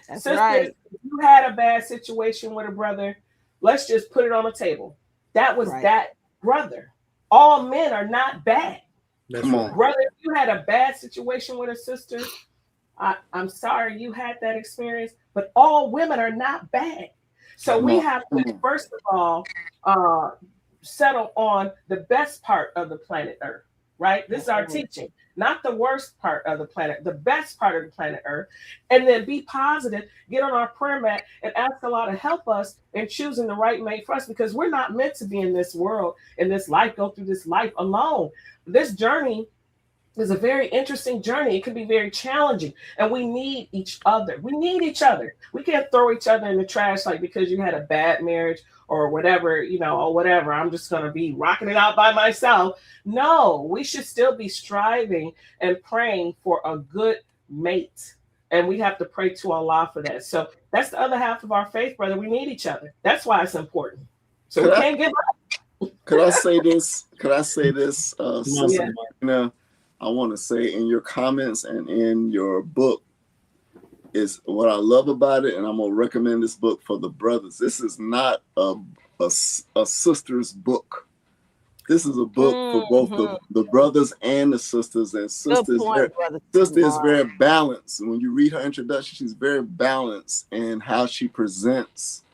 That's Sisters, right. if you had a bad situation with a brother, let's just put it on the table. That was that brother. All men are not bad. Come on. Brother, if you had a bad situation with a sister, I'm sorry you had that experience, but all women are not bad. So we have to, first of all, settle on the best part of the planet Earth, right? This is our teaching, not the worst part of the planet, the best part of the planet Earth. And then be positive, get on our prayer mat and ask Allah to help us in choosing the right mate for us, because we're not meant to be in this world, in this life, go through this life alone. This journey is a very interesting journey. It can be very challenging, and we need each other. We need each other. We can't throw each other in the trash like because you had a bad marriage or whatever, or whatever. I'm just going to be rocking it out by myself. No, we should still be striving and praying for a good mate. And we have to pray to Allah for that. So That's the other half of our faith, brother. We need each other. That's why it's important. So Could we I- can't give up. Could I say this? Sister Yeah. Marina? I want to say in your comments and in your book is what I love about it, and I'm gonna recommend this book for the brothers. This is not a sister's book. This is a book for both the brothers and the sisters. And Good point, brother. sister is very balanced. When you read her introduction, she's very balanced in how she presents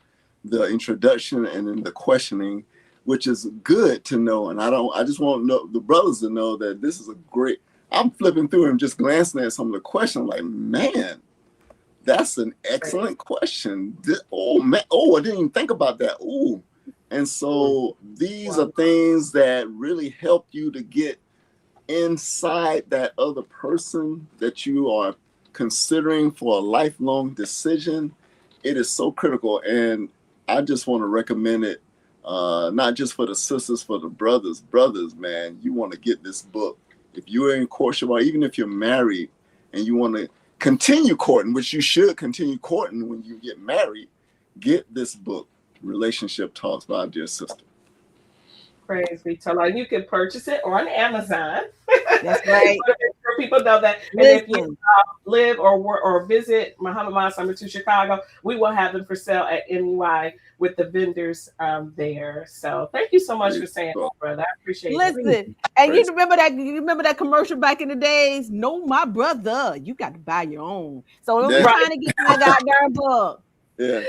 the introduction and in the questioning, which is good to know. And I just want the brothers to know that this is a great. I'm flipping through and just glancing at some of the questions. I'm like, man, that's an excellent question. I didn't even think about that. Ooh. And so these are things that really help you to get inside that other person that you are considering for a lifelong decision. It is so critical. And I just want to recommend it, not just for the sisters, for the brothers. Brothers, man, you want to get this book. If you're in courtship, or even if you're married and you want to continue courting, which you should continue courting when you get married, get this book, Relationship Talks by Our Dear Sister. Praise be to Allah. You can purchase it on Amazon. That's right. For people know that. And if you live or visit Muhammad Mosque number 2 Chicago, we will have them for sale at NUI with the vendors there. So thank you so much for saying that, brother. I appreciate it. Listen, and you remember that commercial back in the days? No, my brother, you got to buy your own. So don't be trying to get my goddamn book. Yeah.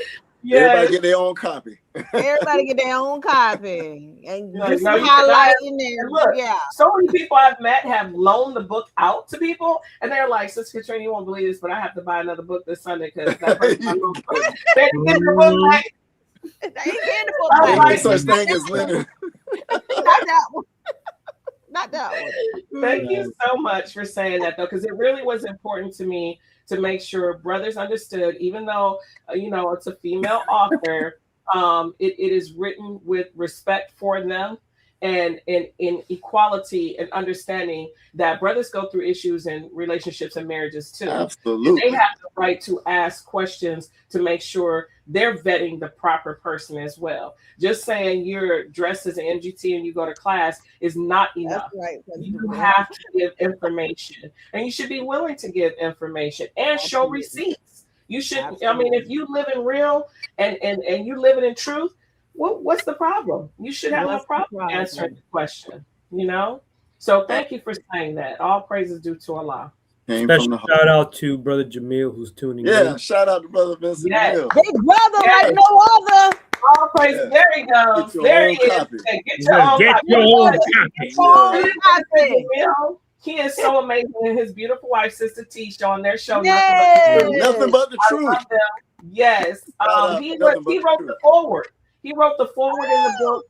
Yes. Everybody get their own copy. Everybody get their own copy. And No, just no, you highlight in there. Look, Yeah. so many people I've met have loaned the book out to people, and they're like, Sister Katrina, you won't believe this, but I have to buy another book this Sunday because that person I loaned the they didn't get the book back. They ain't getting the book Oh, Ain't back. no such thing as Leonard. Not that one. Not that one. Thank you so much for saying that, though, because it really was important to me to make sure brothers understood, even though, it's a female author, it is written with respect for them and in equality and understanding that brothers go through issues in relationships and marriages too. Absolutely. And they have the right to ask questions to make sure they're vetting the proper person as well. Just saying you're dressed as an MGT and you go to class is not enough. That's right. You have to give information, and you should be willing to give information and show receipts. You should. Absolutely. I mean, if you live in real and you living in truth, what's the problem? You should have no problem answering the question. So thank you for saying that. All praises due to Allah. Special shout out to Brother Jamil who's tuning in. Yeah, shout out to Brother Vincent. Yes. Jamil. Big brother like no other. All praise. Yeah. There he goes. Get your There own he is. copy. Get your own Get copy. your own copy. He is so amazing. And his beautiful wife, Sister Tisha, on their show. Yes. Nothing but the I truth. love them. Yes. He wrote the forward. He wrote the forward in the book.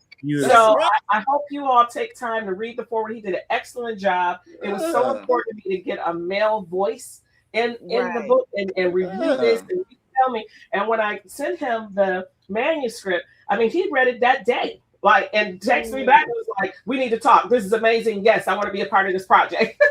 So I hope you all take time to read the forward. He did an excellent job. It was so important to me to get a male voice in the book and review this and tell me. And when I sent him the manuscript, I mean, he read it that day. And texted me back and was like, we need to talk. This is amazing. Yes, I want to be a part of this project.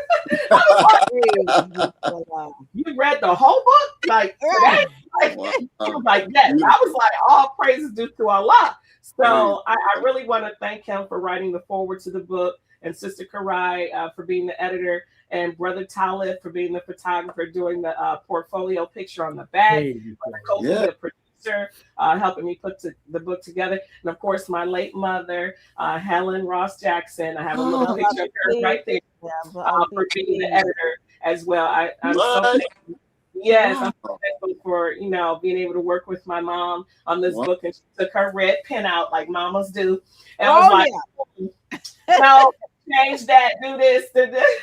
I was like, you read the whole book? He was like, yes. I was like, all praises due to Allah. So I really want to thank him for writing the foreword to the book, and Sister Karai for being the editor, and Brother Talib for being the photographer, doing the portfolio picture on the back. The producer helping me put the book together, and of course my late mother, Helen Ross Jackson. I have a little picture of her right there for being the editor as well. I'm so thankful. Yes, I'm so thankful for being able to work with my mom on this book, and she took her red pen out like mamas do, and was like, "No, change that, do this, do this,"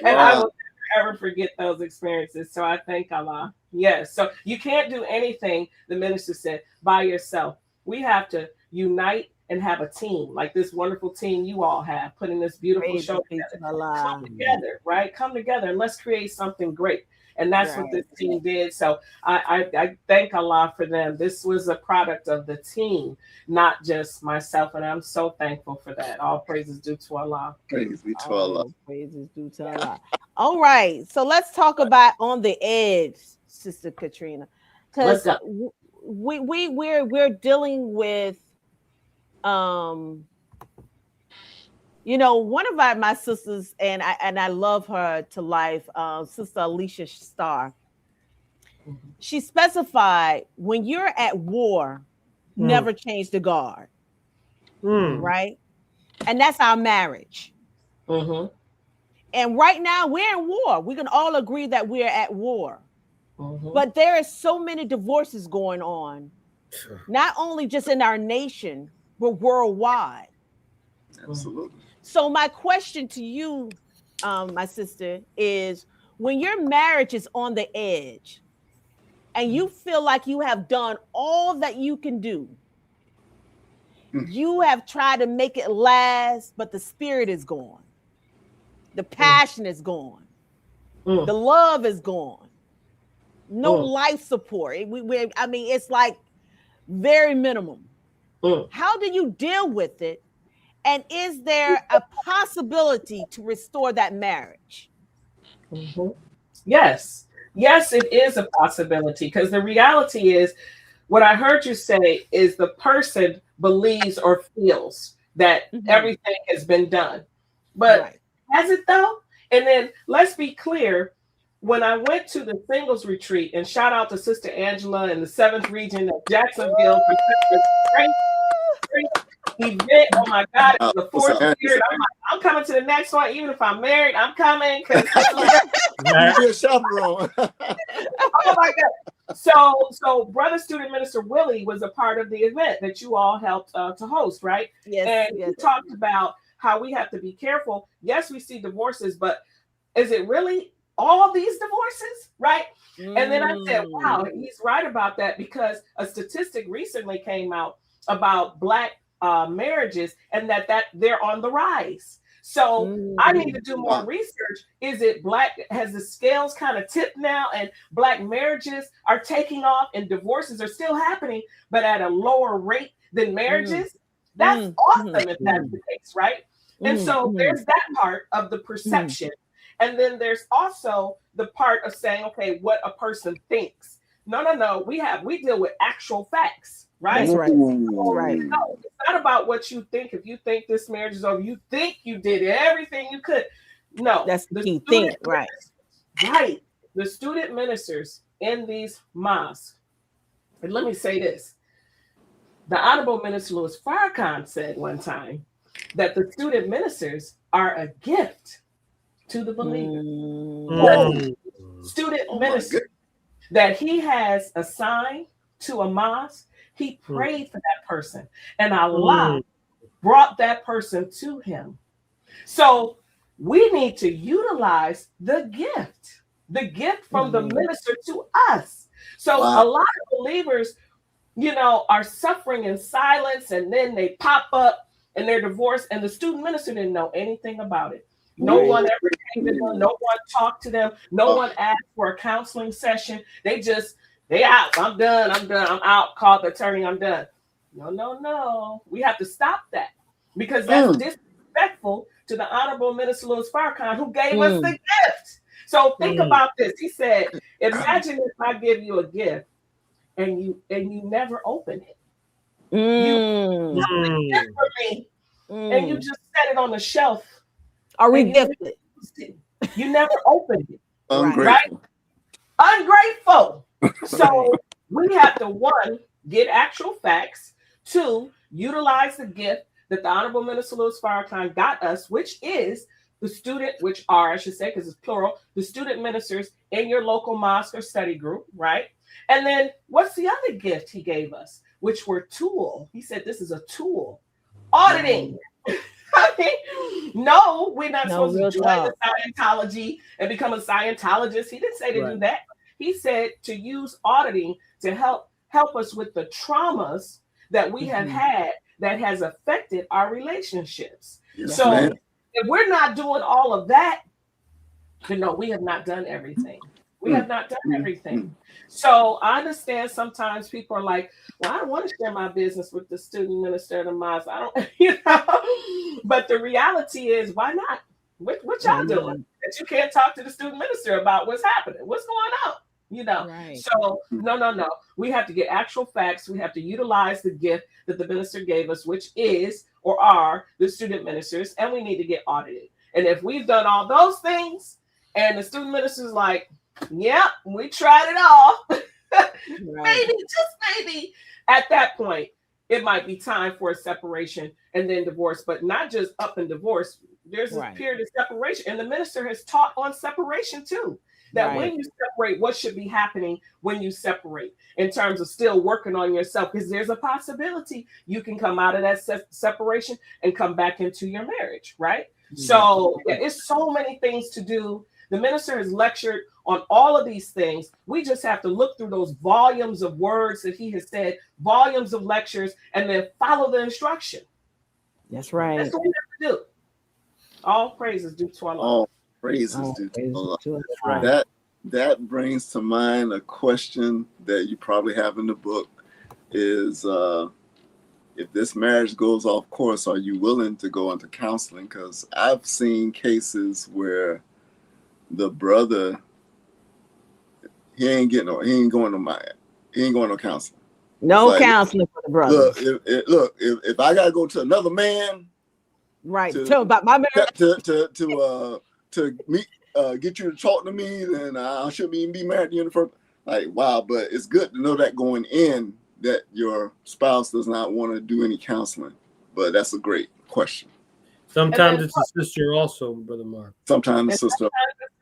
and I will never ever forget those experiences. So I thank Allah. Yes, so you can't do anything, the minister said, by yourself. We have to unite and have a team, like this wonderful team you all have, putting this beautiful show together. Come together, right? Come together and let's create something great. And that's what this team did. So I thank Allah for them. This was a product of the team, not just myself. And I'm so thankful for that. All praises due to Allah. Praise be to Allah. Praises due to Allah. All right. So let's talk about On the Edge, Sister Katrina. Let's because go. we're dealing with one of my sisters, and I love her to life, Sister Alicia Starr. She specified, when you're at war, never change the guard, right? And that's our marriage. Mm-hmm. And right now we're in war. We can all agree that we're at war. Mm-hmm. But there are so many divorces going on, not only just in our nation, but worldwide. Absolutely. So my question to you, my sister, is when your marriage is on the edge and you feel like you have done all that you can do, you have tried to make it last, but the spirit is gone. The passion is gone. The love is gone. No life support. I mean, it's like very minimum. How do you deal with it? And is there a possibility to restore that marriage? Yes. Yes, it is a possibility, because the reality is, what I heard you say is the person believes or feels that everything has been done. But has it though? And then let's be clear. When I went to the singles retreat, and shout out to Sister Angela in the 7th region of Jacksonville for great event. Oh my God, it was the 4th spirit. I'm coming to the next one. Even if I'm married, I'm coming. You'll be a chaperone. Oh my God. So Brother Student Minister Willie was a part of the event that you all helped to host, right? Yes. And he talked about how we have to be careful. Yes, we see divorces, but is it really all these divorces, right? And then I said, wow, he's right about that, because a statistic recently came out about Black marriages, and that they're on the rise. So I need to do more research. Is it Black? Has the scales kind of tipped now, and Black marriages are taking off and divorces are still happening, but at a lower rate than marriages? That's awesome if that's the case, right? And so there's that part of the perception. And then there's also the part of saying, okay, what a person thinks. No. We deal with actual facts, right? That's right. Right. No, it's not about what you think. If you think this marriage is over, you think you did everything you could. No, that's the key thing, right? Right. The student ministers in these mosques. And let me say this. The Honorable Minister Louis Farrakhan said one time that the student ministers are a gift to the believer. Student minister that he has assigned to a mosque, he prayed for that person, and Allah brought that person to him. So we need to utilize the gift from the minister to us. So a lot of believers, are suffering in silence, and then they pop up and they're divorced, and the student minister didn't know anything about it. No one ever came to them. No one talked to them. No one asked for a counseling session. They out. I'm done. I'm out. Called the attorney. I'm done. No. We have to stop that, because that's disrespectful to the Honorable Minister Louis Farrakhan, who gave us the gift. So think about this. He said, imagine if I give you a gift and you never open it. You got the gift for me, and you just set it on the shelf. Are we gifted? You never opened it. Ungrateful. Right? Ungrateful. So we have to, 1, get actual facts. 2, utilize the gift that the Honorable Minister Louis Farrakhan got us, which is the student, which are, I should say, because it's plural, the student ministers in your local mosque or study group, right? And then what's the other gift he gave us, which were tool. He said this is a tool. Auditing. No, we're not supposed to join the Scientology and become a Scientologist. He didn't say to do that. He said to use auditing to help us with the traumas that we have had that has affected our relationships. So if we're not doing all of that, then no, we have not done everything. We have not done everything. So I understand sometimes people are like, well, I don't want to share my business with the student minister of the mosque. I don't, But the reality is, why not? What y'all doing that you can't talk to the student minister about what's happening? What's going on? you know. Right. So no. We have to get actual facts. We have to utilize the gift that the minister gave us, which is or are the student ministers, and we need to get audited. And if we've done all those things, and the student minister's like, "Yep, we tried it all," maybe, just maybe, at that point, it might be time for a separation and then divorce, but not just up and divorce. There's a period of separation, and the minister has taught on separation too. That when you separate, what should be happening when you separate in terms of still working on yourself? Because there's a possibility you can come out of that separation and come back into your marriage, right? So it's so many things to do. The minister has lectured on all of these things. We just have to look through those volumes of words that he has said, volumes of lectures, and then follow the instruction. That's right. That's what we have to do. All praises due to Allah. All praises due to Allah. That brings to mind a question that you probably have in the book is, if this marriage goes off course, are you willing to go into counseling? Because I've seen cases where the brother, he ain't going to counseling. No counseling for the brother. Look, if I gotta go to another man, right? Tell about my marriage to meet, get you to talk to me, then I shouldn't even be married to you in the first. Like, wow, but it's good to know that going in, that your spouse does not want to do any counseling. But that's a great question. Sometimes it's a sister also, Brother Mark. Sometimes the sister.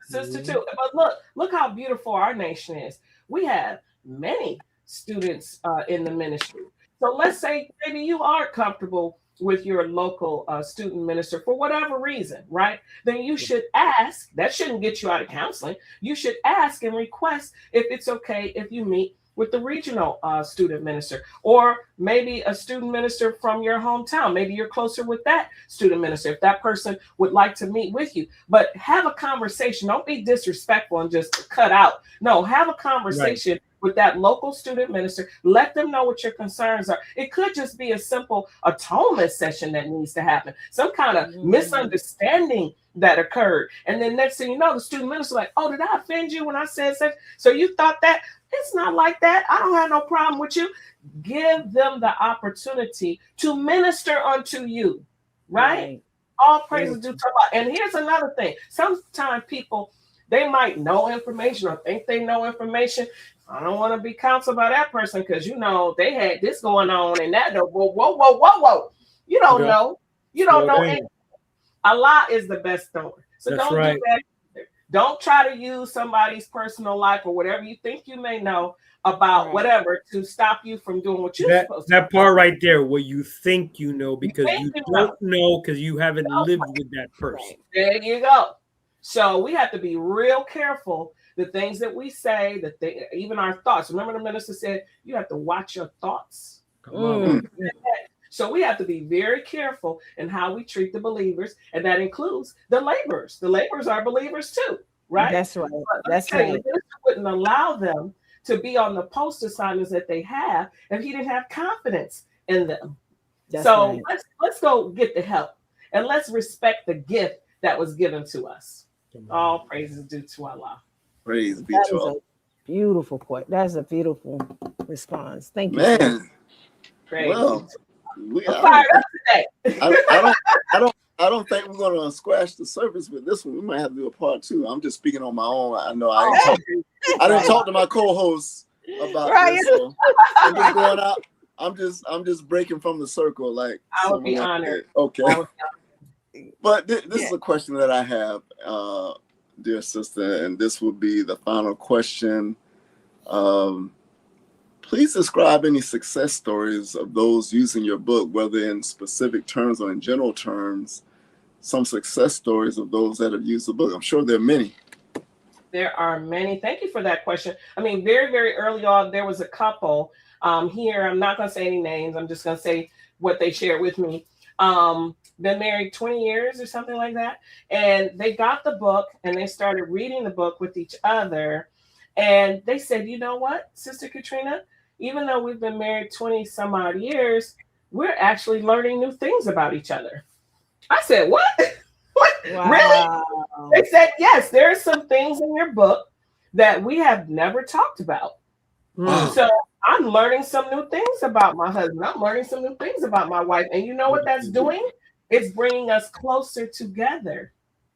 Sister too. But look how beautiful our nation is. We have many students in the ministry. So let's say maybe you are comfortable with your local student minister for whatever reason, right? Then you should ask. That shouldn't get you out of counseling. You should ask and request if it's okay if you meet with the regional student minister, or maybe a student minister from your hometown. Maybe you're closer with that student minister if that person would like to meet with you. But have a conversation. Don't be disrespectful and just cut out. No, have a conversation with that local student minister. Let them know what your concerns are. It could just be a simple atonement session that needs to happen. Some kind of misunderstanding that occurred. And then next thing you know, the student minister like, oh, did I offend you when I said such? So you thought that? It's not like that. I don't have no problem with you. Give them the opportunity to minister unto you, right? All praises due to Allah. And here's another thing. Sometimes people, they might know information or think they know information. I don't want to be counseled by that person because, you know, they had this going on and that. Whoa. You don't know. You don't know anything. Allah is the best knower. So don't do that. Don't try to use somebody's personal life or whatever you think you may know about whatever to stop you from doing what you're supposed to do. That part right there, where you think you know because you don't know because you haven't lived with that person. There you go. So we have to be real careful. The things that we say, even our thoughts. Remember the minister said, you have to watch your thoughts. Come on. So we have to be very careful in how we treat the believers, and that includes the laborers. The laborers are believers too, right? That's right. That's right. The minister wouldn't allow them to be on the post assignments that they have if he didn't have confidence in them. Let's go get the help, and let's respect the gift that was given to us. All praises due to Allah. Praise be to Allah. Beautiful point. That's a beautiful response. Thank you. Man. Well, I'm fired up today. I don't think we're going to squash the surface with this one. We might have to do a part 2. I'm just speaking on my own. I know I didn't talk to my co-hosts about this. So I'm just going out. I'm just breaking from the circle. Like I would be honored. Okay. But this is a question that I have, dear sister, and this will be the final question. Please describe any success stories of those using your book, whether in specific terms or in general terms, some success stories of those that have used the book. I'm sure there are many. There are many. Thank you for that question. I mean, very, very early on, there was a couple here. I'm not going to say any names. I'm just going to say what they shared with me. Been married 20 years or something like that. And they got the book and they started reading the book with each other. And they said, you know what, Sister Katrina, even though we've been married 20 some odd years, we're actually learning new things about each other. I said, what? What? Wow. Really? They said, yes, there are some things in your book that we have never talked about. Wow. So I'm learning some new things about my husband. I'm learning some new things about my wife. And you know what that's doing? It's bringing us closer together,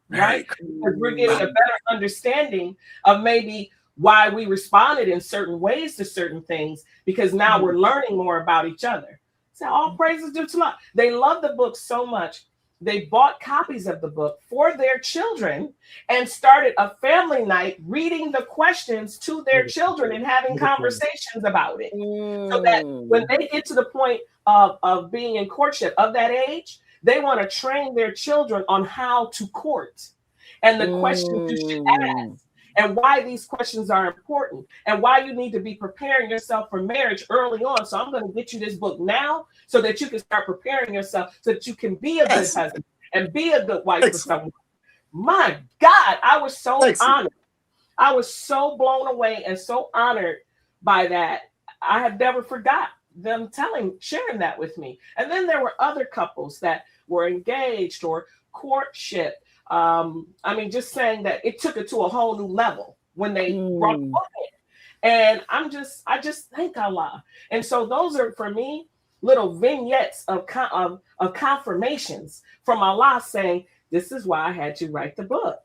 right? Because we're getting a better understanding of maybe why we responded in certain ways to certain things, because now we're learning more about each other. So all praises due to God. They love the book so much. They bought copies of the book for their children and started a family night reading the questions to their children and having conversations about it. So that when they get to the point of being in courtship of that age, they want to train their children on how to court and the questions you should ask and why these questions are important and why you need to be preparing yourself for marriage early on. So I'm going to get you this book now so that you can start preparing yourself so that you can be a good husband and be a good wife for someone. My God, I was so honored. I was so blown away and so honored by that. I have never forgot them sharing that with me. And then there were other couples that were engaged or courtship. I mean, just saying that it took it to a whole new level when they brought the book in. And I just thank Allah. And so those are, for me, little vignettes of confirmations from Allah saying, this is why I had you write the book.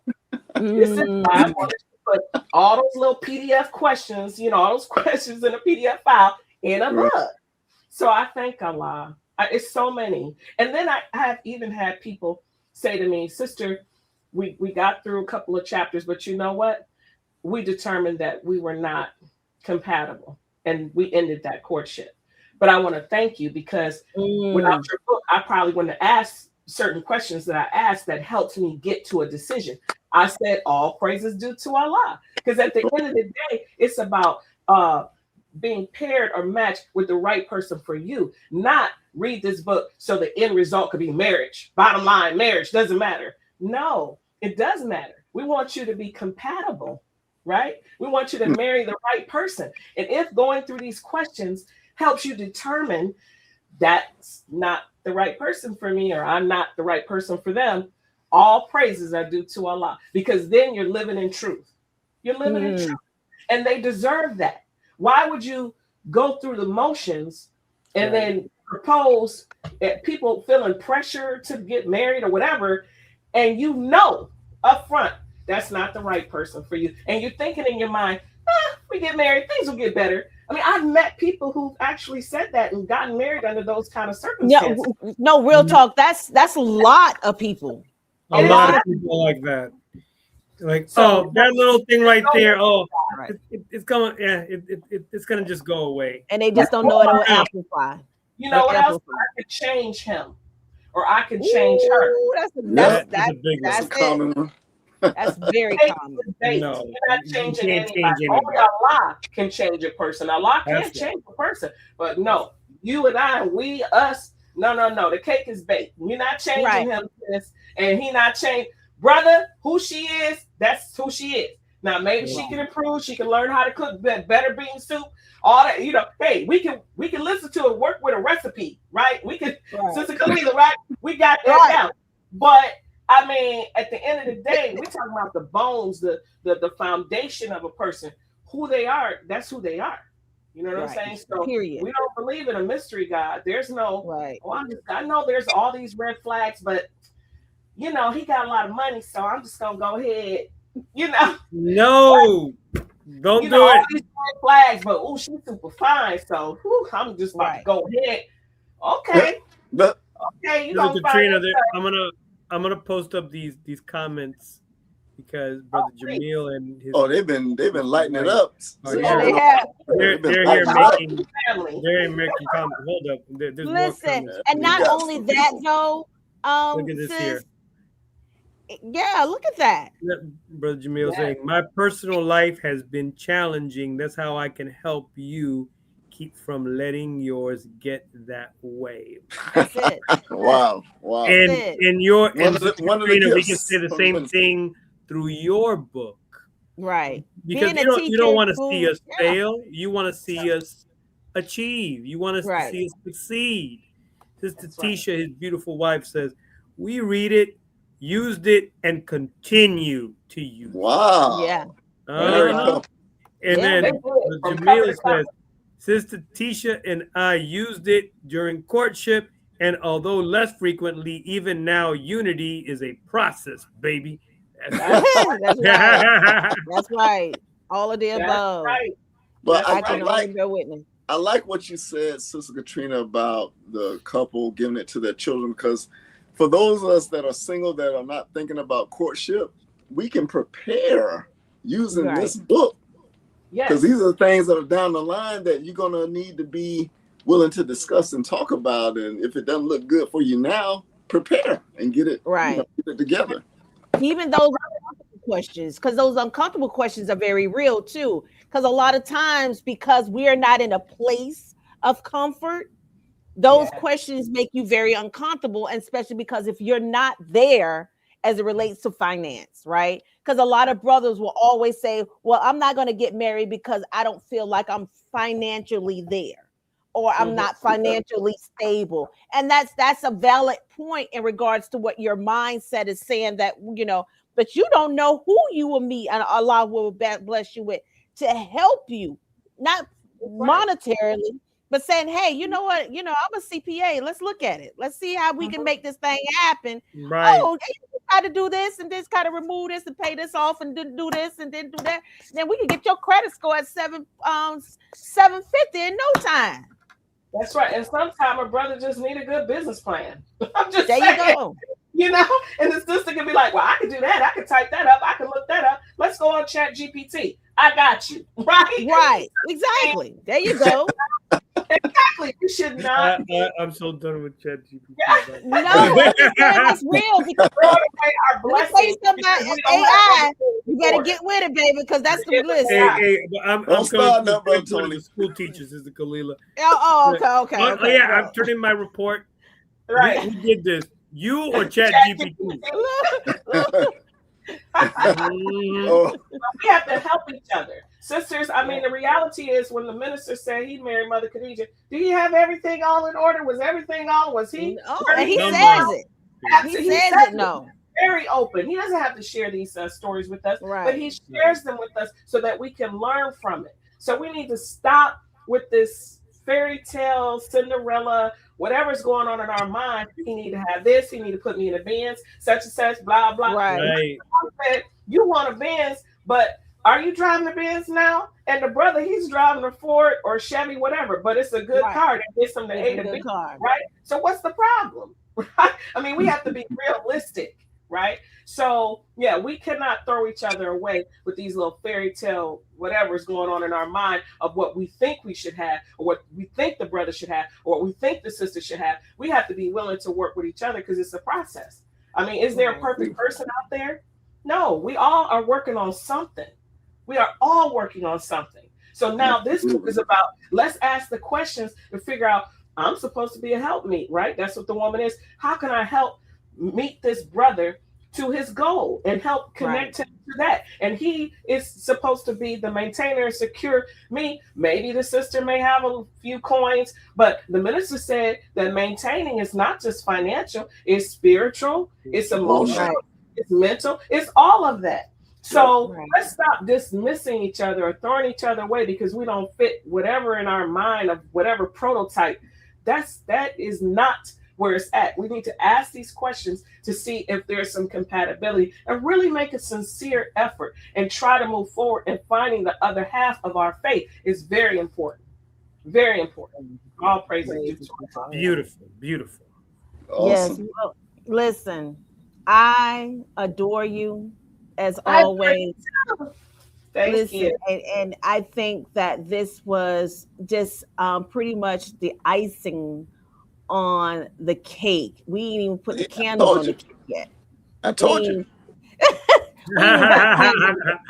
This is why I wanted to put all those little PDF questions, all those questions in a PDF file in a book. So I thank Allah. It's so many. And then I have even had people say to me, sister, we got through a couple of chapters, but you know what? We determined that we were not compatible and we ended that courtship. But I want to thank you because without your book, I probably wouldn't have asked certain questions that I asked that helped me get to a decision. I said all praises due to Allah. Because at the end of the day, it's about being paired or matched with the right person for you, not read this book so the end result could be marriage. Bottom line, marriage doesn't matter. No, it does matter. We want you to be compatible, right? We want you to marry the right person. And if going through these questions helps you determine that's not the right person for me or I'm not the right person for them, all praises are due to Allah, because then you're living in truth. You're living in truth. And they deserve that. Why would you go through the motions and then propose at people feeling pressure to get married or whatever, and up front that's not the right person for you, and you're thinking in your mind, we get married, things will get better. I mean, I've met people who've actually said that and gotten married under those kind of circumstances. Yeah, no, real talk. That's a lot of people. A lot of people like that. Like, that little thing right there. It's going. Yeah, it's gonna just go away. And they just don't know it will amplify. You know what else? I could change him, or I could change her. That's a common one. That's very common. No, you're not changing anybody. Only Allah can change a person. Allah can't change a person. But no, you and I, we, us, no. The cake is baked. You're not changing him, sis, and he not changed. Brother, who she is, that's who she is. Now, maybe she can improve. She can learn how to cook better bean soup. All that, hey, we can listen to it, work with a recipe, right? We can, Sister Kalila, right? We got that down. But I mean, at the end of the day, we're talking about the bones, the foundation of a person. Who they are, that's who they are. You know what I'm saying? So we don't believe in a mystery God. There's no, I know there's all these red flags, but he got a lot of money, so I'm just gonna go ahead. No, don't do all it. These red flags, but she's super fine, so I'm just about to go ahead. Okay, okay, Katrina, I'm gonna post up these comments because Brother Jamil and his they've been lighting it up. They have. They're here making comments. Hold up, there's listen, and not only that though. Look at this here. Yeah, look at that. Brother Jamil saying, my personal life has been challenging. That's how I can help you keep from letting yours get that way. That's it. Wow. And we can say the same thing through your book. Right. Because you don't want to see us fail. You want to see us achieve. You want us to see us succeed. Sister Tisha, his beautiful wife, says, we read it, used it, and continue to use it. Wow. Yeah. Married Uh-huh. couple. And Yeah, then they do it from cover Jamila to cover. says, Sister Tisha and I used it during courtship, and although less frequently, even now, unity is a process, baby. That's That's right. right. That's right. All of the That's above. right. But That's I, I can right. only bear witness. I like what you said, Sister Katrina, about the couple giving it to their children, because for those of us that are single that are not thinking about courtship, we can prepare using Right. this book, because Yes. these are things that are down the line that you're going to need to be willing to discuss and talk about. And if it doesn't look good for you now, prepare and get it, Right. get it together. Even those uncomfortable questions, because those uncomfortable questions are very real too. Because a lot of times, because we are not in a place of comfort, those Yeah. questions make you very uncomfortable, and especially because if you're not there as it relates to finance, right? Because a lot of brothers will always say, well, I'm not going to get married because I don't feel like I'm financially there, or I'm Mhm. not financially stable. And that's a valid point in regards to what your mindset is saying, that, but you don't know who you will meet and Allah will bless you with to help you, not Right. monetarily, but saying, hey, you know what? I'm a CPA. Let's look at it. Let's see how we can make this thing happen. Right. Oh, you got to do this and this, kind of remove this and pay this off and then do this and then do that. Then we can get your credit score at 750 in no time. That's right. And sometimes a brother just need a good business plan. I'm just There saying, you go. and the sister can be like, well, I can do that. I can type that up. I can look that up. Let's go on ChatGPT. I got you. Right? Right. Exactly. There you go. Exactly. You should not I'm so done with ChatGPT. Yeah. No, I'm just saying that's real. Because throw away our let me tell you blessings something because about we don't have AI. everything You better for it. get with it, baby, because that's the list. But I'm Don't start going now, brother to Tony. the school teachers, is the Kalila. Okay. Oh, yeah, I'm turning my report. Right. Who did this? You or ChatGPT? Oh, We have to help each other. Sisters, I mean, the reality is when the minister said he married Mother Khadijah, did he have everything all in order? Was everything all? Was he? And he No, says no. it. Absolutely. He says it. No. Very open. He doesn't have to share these stories with us, Right. but he shares them with us so that we can learn from it. So we need to stop with this fairy tale, Cinderella, whatever's going on in our mind. He need to have this. He need to put me in a Benz, such and such, blah blah. Right. Right. Said, you want a Benz, but are you driving a Benz now? And the brother, he's driving a Ford or Chevy, whatever. But it's a good Right. car that gets him to A It's a to B, good car. right? So what's the problem? Right? I mean, we have to be realistic, right? So yeah, we cannot throw each other away with these little fairy tale whatever's going on in our mind of what we think we should have, or what we think the brother should have, or what we think the sister should have. We have to be willing to work with each other because it's a process. I mean, is there a perfect person out there? No, we all are working on something. We are all working on something. So now this book is about, let's ask the questions to figure out, I'm supposed to be a helpmeet, right? That's what the woman is. How can I help meet this brother to his goal and help connect him to that? And he is supposed to be the maintainer and secure me. Maybe the sister may have a few coins, but the minister said that maintaining is not just financial, it's spiritual, it's emotional, it's mental, it's all of that. So let's stop dismissing each other or throwing each other away because we don't fit whatever in our mind of whatever prototype. That is not where it's at. We need to ask these questions to see if there's some compatibility and really make a sincere effort and try to move forward, and finding the other half of our faith is very important. Very important. All praise to God. Beautiful, beautiful. awesome. Yes. Well, listen, I adore you as always. Thank you. And I think that this was just pretty much the icing on the cake. We didn't even put the candles on the cake yet. I told you.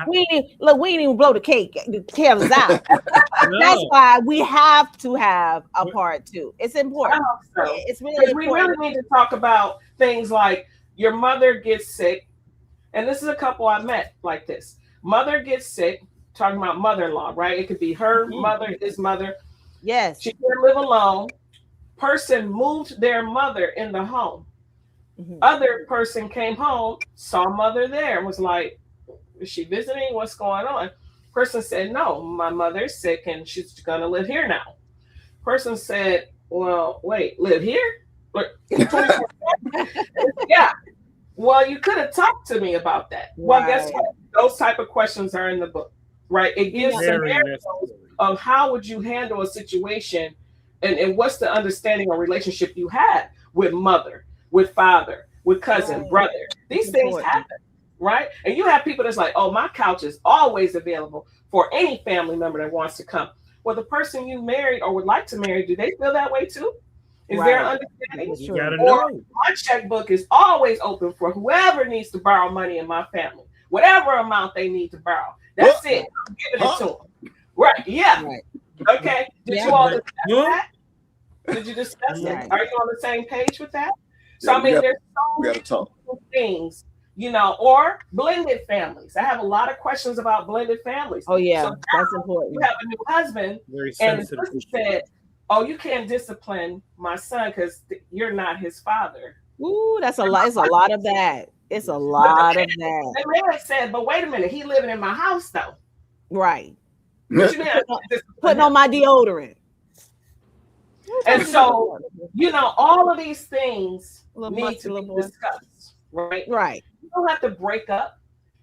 We didn't even blow the candles out. That's why we have to have a part two. It's important. I hope so. It's really We important. really need to talk about things like your mother gets sick. And this is a couple I met like this. Mother gets sick, talking about mother-in-law, right? It could be her mother, his mother. Yes. She can't live alone. Person moved their mother in the home. Other person came home, saw mother there, and was like, Is she visiting? What's going on? Person said, no, my mother's sick and she's gonna live here now. Person said, well, wait, live here? Yeah. Well, you could have talked to me about that. Well, guess what? Those type of questions are in the book, right? It gives scenarios of how would you handle a situation, and what's the understanding or relationship you had with mother, with father, with cousin, brother. These things happen, right? And you have people that's like, oh, my couch is always available for any family member that wants to come. Well, the person you married or would like to marry, do they feel that way too? Is there an understanding? You gotta Or know. my checkbook is always open for whoever needs to borrow money in my family, whatever amount they need to borrow. That's it. I'm giving it to them. Right. Yeah. Right. Okay. Did you all discuss Yeah. that? Did you discuss Right. it? Are you on the same page with that? So, Yeah, I mean, there's we so gotta talk. many things, you know, or blended families. I have a lot of questions about blended families. Oh yeah, So that's now important. you have a new husband, Very and the sensitive. person said, oh, you can't discipline my son because you're not his father. Ooh, that's a lot. It's a lot of that. It's a lot of that. The man said, but wait a minute, he living in my house though. Right. What you mean? I can't discipline Putting him? on my deodorant. And so, you know, all of these things Little need to muscular be boy. discussed, right? Right. You don't have to break up.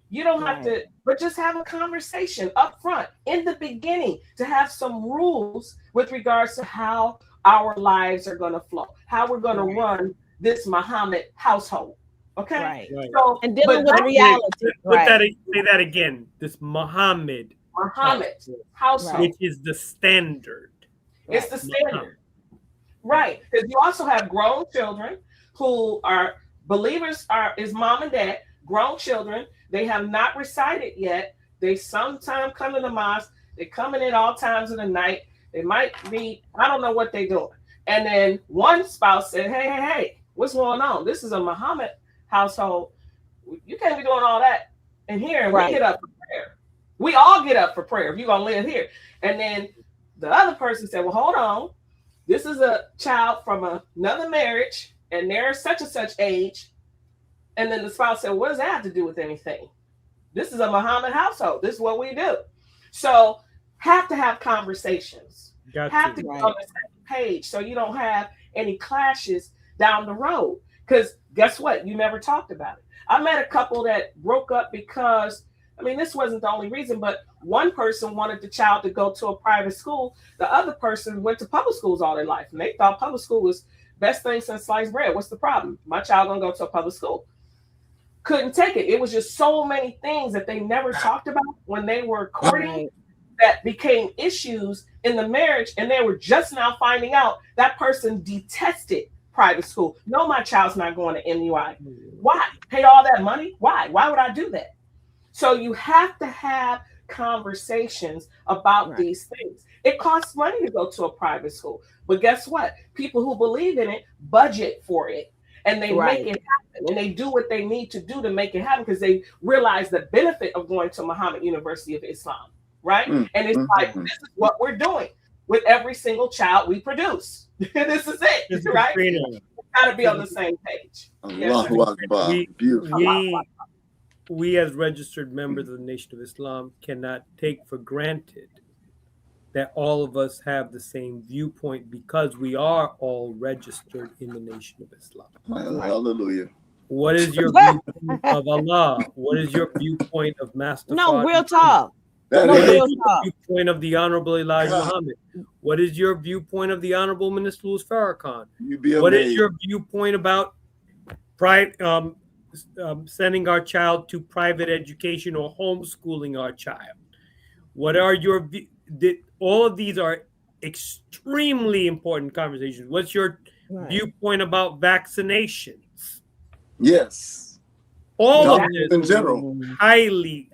You don't have to, but just have a conversation up front in the beginning to have some rules with regards to how our lives are going to flow, how we're going to run this Muhammad household. Okay. Right. Right. So, And dealing but with reality. Put Right. that. Say that again. This Muhammad, Muhammad household. which is the standard. It's the standard. Right. Because you also have grown children who are believers, is mom and dad, grown children. They have not recited yet. They sometimes come to the mosque. They're coming in all times of the night. They might be, I don't know what they're doing. And then one spouse said, hey, what's going on? This is a Muhammad household. You can't be doing all that in here. And we get up for prayer. We all get up for prayer if you're going to live here. And then the other person said, well, hold on. This is a child from another marriage, and they're such and such age. And then the spouse said, what does that have to do with anything? This is a Muhammad household. This is what we do. So have to have conversations. Have to be on the same page so you don't have any clashes down the road. Because guess what? You never talked about it. I met a couple that broke up because, I mean, this wasn't the only reason, but one person wanted the child to go to a private school. The other person went to public schools all their life, and they thought public school was best thing since sliced bread. What's the problem? My child gonna go to a public school. Couldn't take it. It was just so many things that they never talked about when they were courting that became issues in the marriage, and they were just now finding out that person detested private school. No, my child's not going to MUI. Why? Pay all that money? Why? Why would I do that? So you have to have conversations about these things. It costs money to go to a private school, but guess what? People who believe in it budget for it, and they make it happen, and they do what they need to do to make it happen because they realize the benefit of going to Muhammad University of Islam, right? And it's like, this is what we're doing with every single child we produce. This is it, right? We gotta be on the same page. Allahu Akbar. Beautiful. We as registered members of the Nation of Islam cannot take for granted that all of us have the same viewpoint because we are all registered in the Nation of Islam. Hallelujah. What is your viewpoint of Allah? What is your viewpoint of Master? No, real talk. What is your viewpoint of the Honorable Elijah Muhammad? What is your viewpoint of the Honorable Minister Louis Farrakhan? What is your viewpoint about sending our child to private education or homeschooling our child? What are your all of these are extremely important conversations. What's your viewpoint about vaccinations? Yes. All of this in general. Highly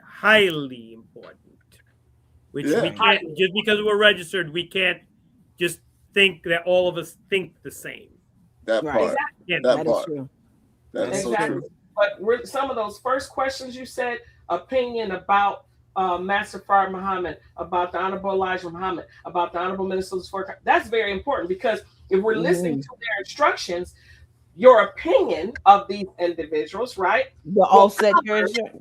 important. Which we can't, just because we're registered, we can't just think that all of us think the same. That part. That part. True. That's so true. But some of those first questions you said, opinion about Master Fard Muhammad, about the Honorable Elijah Muhammad, about the Honorable Minister Louis Farrakhan, that's very important because if we're listening to their instructions, your opinion of these individuals, right? The offset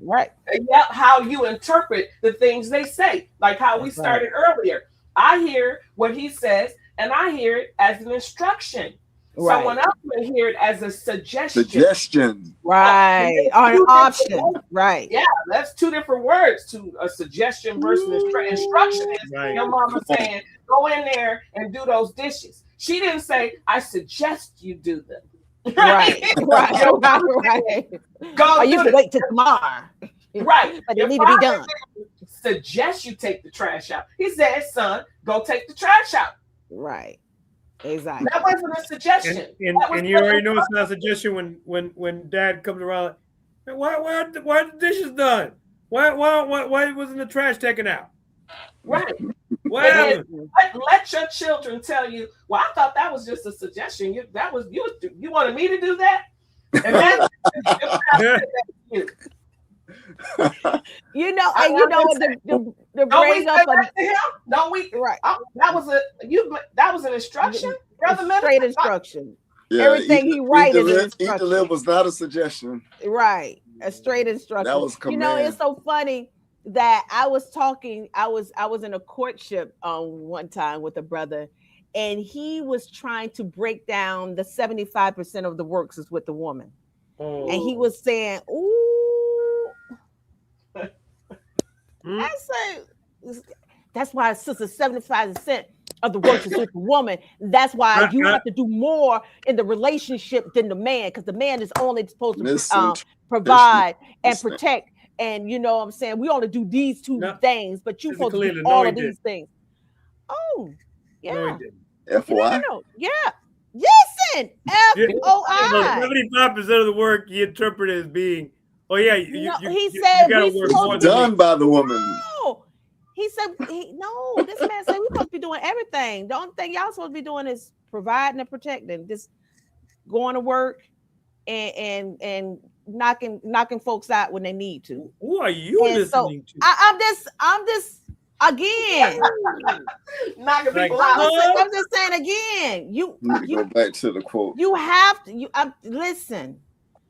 right. Yeah, how you interpret the things they say, like how we started earlier. I hear what he says, and I hear it as an instruction. Right. Someone else may hear it as a suggestion. Right. Or an option. Right. Yeah, that's two different words to a suggestion versus instruction. Is your mama saying, go in there and do those dishes. She didn't say, I suggest you do them. Right. Go. You can wait till tomorrow. Right. But it need to be done. Suggest you take the trash out. He said, son, go take the trash out. Right. Exactly. That wasn't a suggestion. And you already know it's not a suggestion when dad comes around. Why are the dishes done? Why wasn't the trash taken out? Right. Well, let your children tell you, well, I thought that was just a suggestion. You wanted me to do that? And that's you know the bring up to him? No, right. That was an instruction, brother. Straight instruction. Yeah, everything he writes is an instruction. Eat to live was not a suggestion. Right. A straight instruction. That was command. You know, it's so funny that I was in a courtship one time with a brother, and he was trying to break down the 75% of the works is with the woman. And he was saying, ooh, that's why sister 75% of the works is with the woman. That's why you have to do more in the relationship than the man, because the man is only supposed to provide and protect. And you know what I'm saying? We only do these two things, but you're supposed to do all of these things. Oh, yeah. No, he didn't. FYI? Yeah. Listen, FOI. 75% of the work he interpreted as being, he said we're done by the woman. No. He said, this man said we're supposed to be doing everything. The only thing y'all supposed to be doing is providing and protecting, just going to work and knocking folks out when they need to. Who are you listening to? I'm just again knocking people out. I'm just saying again. You go back to the quote. You have to. Listen.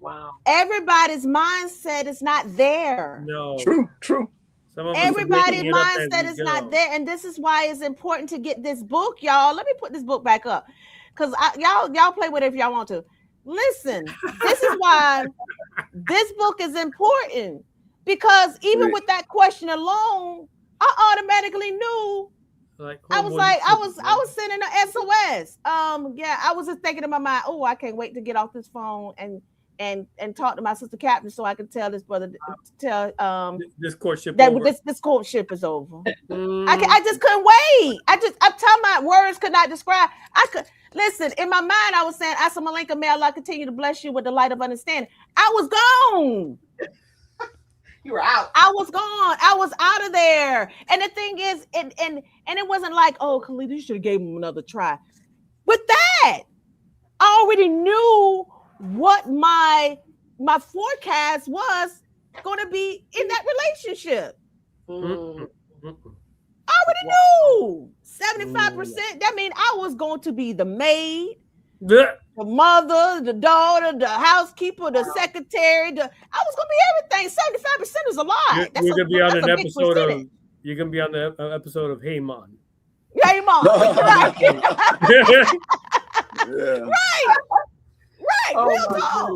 Wow. Everybody's mindset is not there. No. True. Everybody's mindset is not there, and this is why it's important to get this book, y'all. Let me put this book back up, because y'all play with it if y'all want to. Listen, this is why this book is important, because even with that question alone, I automatically knew. I was sending an SOS. I was just thinking in my mind, I can't wait to get off this phone and talk to my sister captain so I can tell this brother this courtship that over. This courtship is over. I just couldn't wait. I'm telling my words could not describe. I could listen in my mind. I was saying, Assalamualaikum, may Allah continue to bless you with the light of understanding. I was gone. You were out. I was gone. I was out of there. And the thing is, and it wasn't like, Khalid, you should have gave him another try. With that, I already knew what my forecast was going to be in that relationship. I already knew 75%. That means I was going to be the maid, the mother, the daughter, the housekeeper, the secretary. I was going to be everything. 75% is a lot. You're going to be on an episode of. You're going to be on the episode of Hey Man. Hey Man. Right. Yeah. Right, real talk.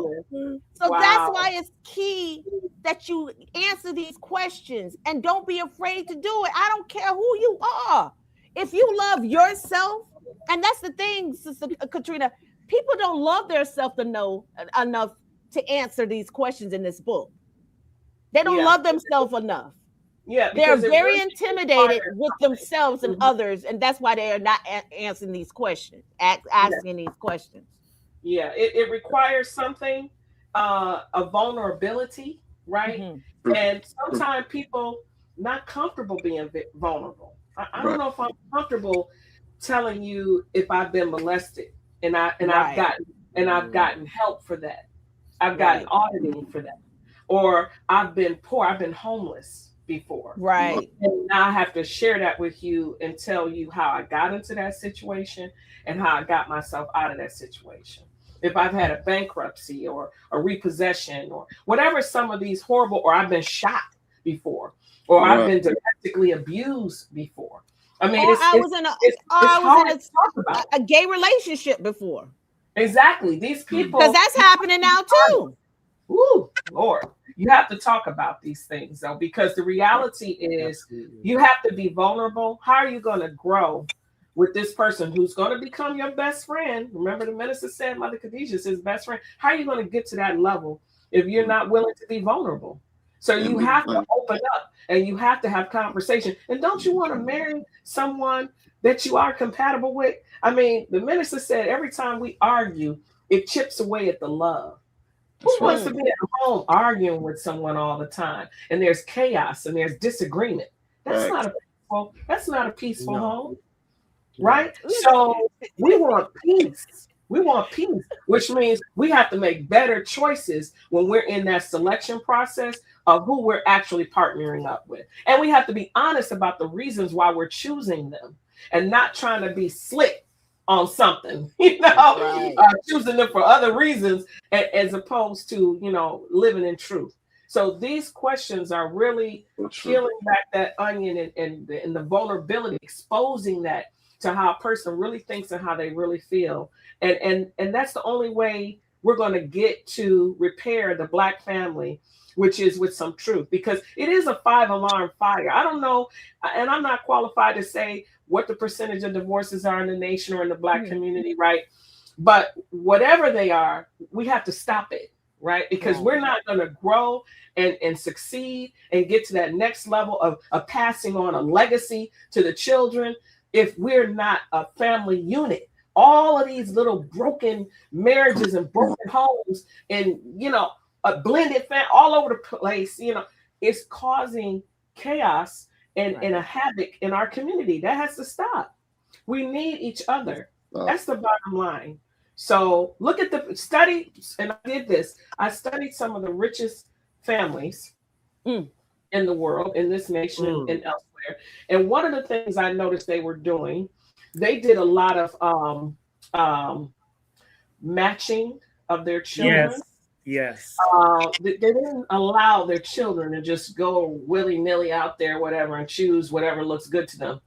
So that's why it's key that you answer these questions and don't be afraid to do it. I don't care who you are. If you love yourself, and that's the thing, Sister Katrina, people don't love themselves enough to answer these questions in this book. They don't love themselves enough. Yeah, they're very intimidated with themselves and others, and that's why they are not answering these questions, asking these questions. Yeah, it requires something, a vulnerability, right? Mm-hmm. And sometimes people not comfortable being vulnerable. I don't know if I'm comfortable telling you if I've been molested, and I've gotten help for that. I've gotten auditing for that, or I've been poor. I've been homeless before, right? And now I have to share that with you and tell you how I got into that situation and how I got myself out of that situation. if I've had a bankruptcy or a repossession or whatever, some of these horrible, or I've been shot before, or I've been domestically abused before. I mean, I was in a gay relationship before. Exactly. These people, because that's happening now too. Ooh, Lord, you have to talk about these things though, because the reality is you have to be vulnerable. How are you going to grow with this person who's going to become your best friend? Remember, the minister said, Mother Khadijah is his best friend. How are you going to get to that level if you're not willing to be vulnerable? So you have to open up and you have to have conversation. And don't you want to marry someone that you are compatible with? I mean, the minister said every time we argue, it chips away at the love. Who wants to be at home arguing with someone all the time? And there's chaos and there's disagreement. That's not a peaceful home. Right? So we want peace. We want peace, which means we have to make better choices when we're in that selection process of who we're actually partnering up with. And we have to be honest about the reasons why we're choosing them and not trying to be slick on something, choosing them for other reasons as opposed to, living in truth. So these questions are really peeling back that onion and the vulnerability, exposing that to how a person really thinks and how they really feel. And that's the only way we're going to get to repair the Black family, which is with some truth, because it is a 5-alarm fire. I don't know, and I'm not qualified to say what the percentage of divorces are in the nation or in the Black community, right? But whatever they are, we have to stop it, right? Because we're not going to grow and succeed and get to that next level of passing on a legacy to the children if we're not a family unit. All of these little broken marriages and broken homes and, a blended family all over the place, it's causing chaos and a havoc in our community. That has to stop. We need each other. That's the bottom line. So look at the study, and I did this. I studied some of the richest families in the world, in this nation and elsewhere. And one of the things I noticed they were doing, they did a lot of matching of their children. Yes. They didn't allow their children to just go willy-nilly out there, whatever, and choose whatever looks good to them.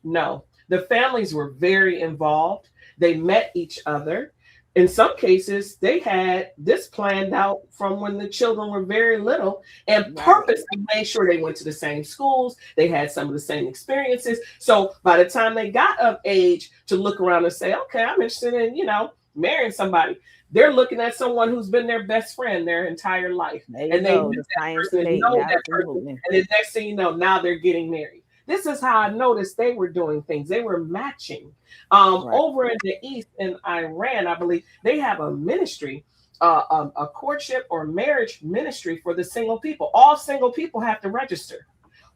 No, the families were very involved. They met each other. In some cases, they had this planned out from when the children were very little and purposely made sure they went to the same schools. They had some of the same experiences. So by the time they got of age to look around and say, okay, I'm interested in, marrying somebody, they're looking at someone who's been their best friend their entire life. And they know that person, and the next thing you know, now they're getting married. This is how I noticed they were doing things. They were matching. Over in the East, in Iran, I believe, they have a ministry, a courtship or marriage ministry for the single people. All single people have to register.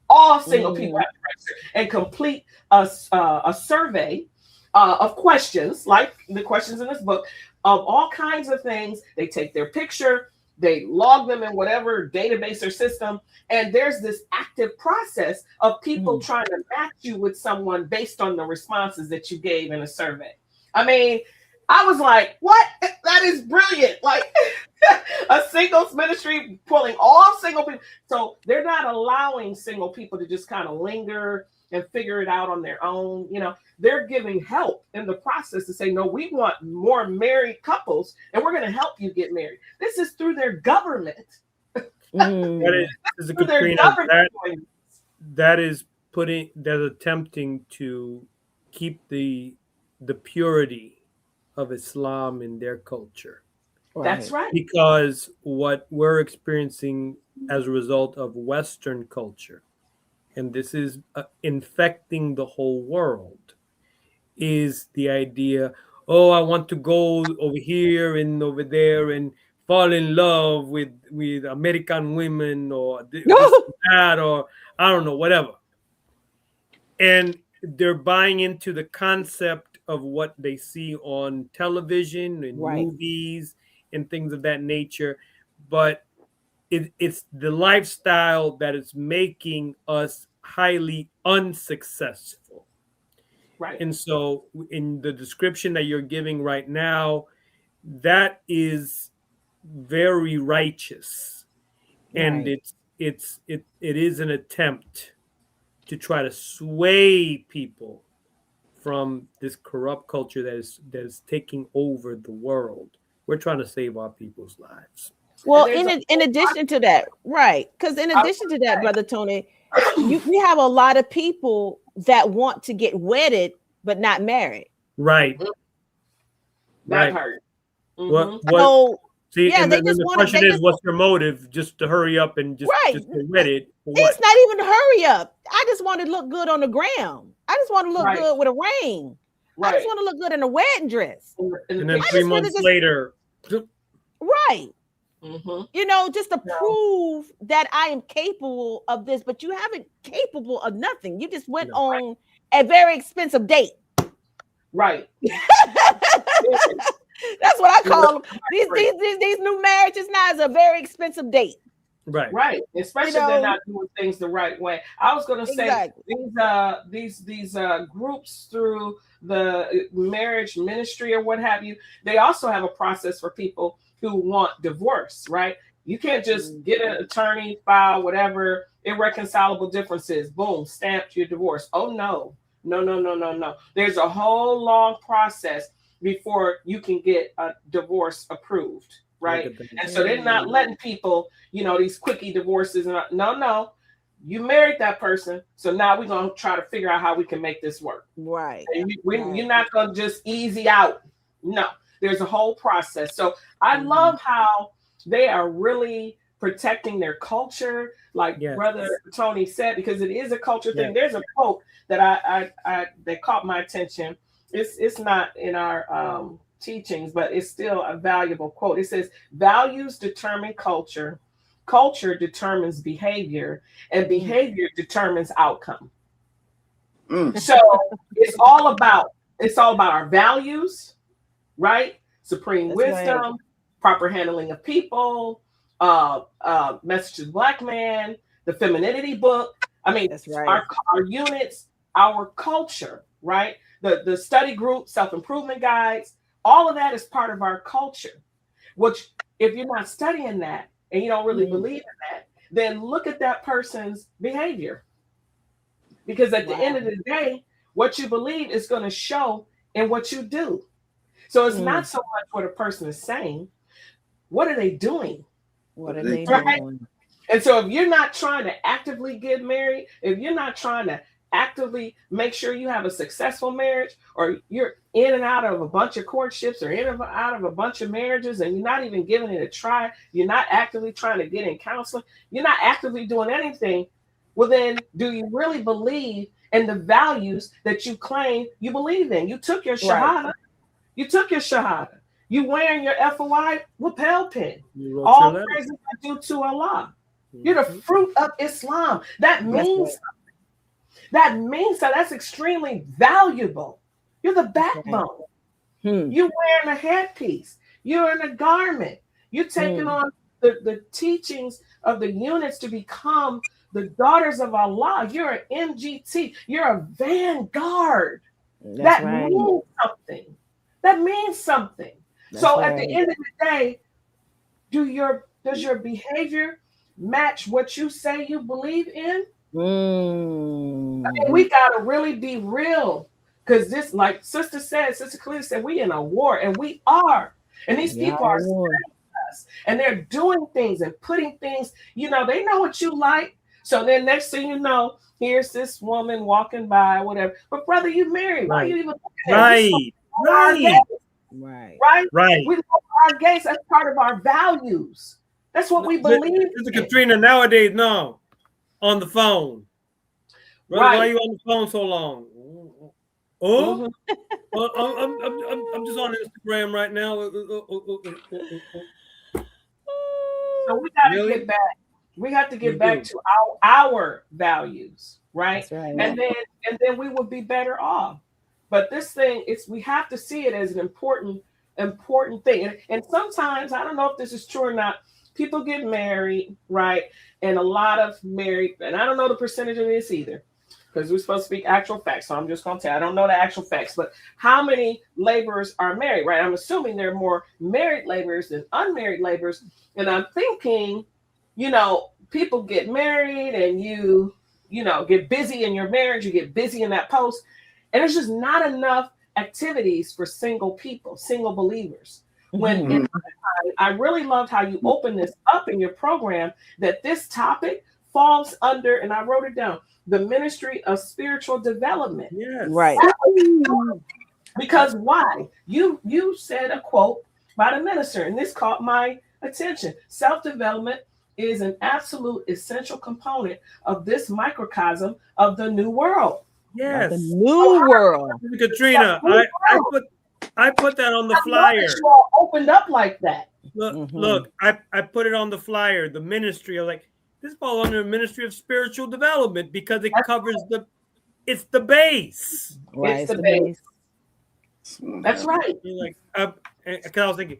All single people have to register and complete a survey of questions, like the questions in this book, of all kinds of things. They take their picture, they log them in whatever database or system, and there's this active process of people trying to match you with someone based on the responses that you gave in a survey. I mean, I was like, what? That is brilliant. Like a singles ministry pulling all single people. So they're not allowing single people to just kind of linger and figure it out on their own. They're giving help in the process to say, no, we want more married couples and we're going to help you get married. This is through their government. That is they're attempting to keep the purity of Islam in their culture. That's right. Because what we're experiencing as a result of Western culture, and this is infecting the whole world, is the idea, I want to go over here and over there and fall in love with American women or this and that, or I don't know, whatever. And they're buying into the concept of what they see on television and movies and things of that nature. But it's the lifestyle that is making us highly unsuccessful. Right. And so in the description that you're giving right now, that is very righteous, and Right. it is an attempt to try to sway people from this corrupt culture that is taking over the world. We're trying to save our people's lives. Well, And there's in addition to that, right? Because in addition to that, Brother Tony, we have a lot of people that want to get wedded but not married. Right. that Right. hurt. What So see, yeah, and they then just the wanna- question they is, just- what's your motive? Just to hurry up and just Right. get wedded for it's what? not even a hurry up. I just want to look good on the ground. I just want to look Right. good with a ring. I Right. just want to look good in a wedding dress. And then I 3 just wanna months just- later, Right. Mhm. You know, just to No. prove that I am capable of this, but you haven't capable of nothing. You just went No. on a very expensive date. Right. That's what I call them. These new marriages now is a very expensive date. right. Right, especially You if they're know? not doing things the right way. I was going to say Exactly. these groups through the marriage ministry or what have you. They also have a process for people who want divorce. Right, you can't just get an attorney, file whatever irreconcilable differences. Boom, stamped, you're divorced. Oh no. There's a whole long process before you can get a divorce approved. Right. Look at that. And so they're not letting people, these quickie divorces. And no, you married that person. So now we're going to try to figure out how we can make this work. Right. And you're not going to just easy out. No, there's a whole process. So I love how they are really protecting their culture, like Yes. Brother Tony said, because it is a culture thing. Yes. There's a quote that I that caught my attention. It's not in our teachings, but it's still a valuable quote. It says, "Values determine culture, culture determines behavior, and behavior determines outcome." Mm. So it's all about our values, right? Supreme That's wisdom, right. proper handling of people, message to the Black man, the femininity book. I mean, That's right. our units, our culture, right? The study group, self-improvement guides, all of that is part of our culture. Which, if you're not studying that and you don't really believe in that, then look at that person's behavior. Because at the end of the day, what you believe is going to show in what you do. So it's not so much what a person is saying. What are they doing? What are they Right. doing? And so if you're not trying to actively get married, if you're not trying to actively make sure you have a successful marriage, or you're in and out of a bunch of courtships or in and out of a bunch of marriages and you're not even giving it a try, you're not actively trying to get in counseling, you're not actively doing anything, well then do you really believe in the values that you claim you believe in? You took your shahada. Right. You took your shahada. You wearing your FOI lapel pin. You wrote All your letter. praises are due to Allah. You're the fruit of Islam. That means right. something. That means that that's extremely valuable. You're the backbone. You're wearing a headpiece. You're in a garment. You're taking on the teachings of the units to become the daughters of Allah. You're an MGT. You're a vanguard. That's That right. means something. That means something. That's So at right. the end of the day, does your behavior match what you say you believe in? I mean, we gotta really be real, because this, like Sister Khalida said, we in a war, and we are. And these people are studying us, and they're doing things and putting things. They know what you like. So then next thing you know, here's this woman walking by, whatever. But brother, you married. Why are you even looking at it? Right. We love our gays. That's part of our values. That's what we believe Sister in. Katrina, nowadays, no. On the phone. Brother, why are you on the phone so long? Oh, I'm just on Instagram right now. So we got to get back. We have to get back to our values, right? That's right. And then we will be better off. But this thing, we have to see it as an important thing. And sometimes, I don't know if this is true or not, people get married, right? And a lot of married, and I don't know the percentage of this either, because we're supposed to speak actual facts. So I'm just going to tell you, I don't know the actual facts, but how many laborers are married, right? I'm assuming there are more married laborers than unmarried laborers. And I'm thinking, people get married and you get busy in your marriage, you get busy in that post, and there's just not enough activities for single people, single believers. When I really loved how you opened this up in your program, that this topic falls under, and I wrote it down, the ministry of spiritual development. Yes. Right. Because why? You said a quote by the minister, and this caught my attention. Self-development is an absolute essential component of this microcosm of the new world. Yes. The new world. Katrina, I put that on the I flyer. love that you all opened up like that. Look, I put it on the flyer, the ministry. I'm like, this falls under the ministry of spiritual development because it covers it's the base. Right. It's the base. That's right. Like, because I was thinking,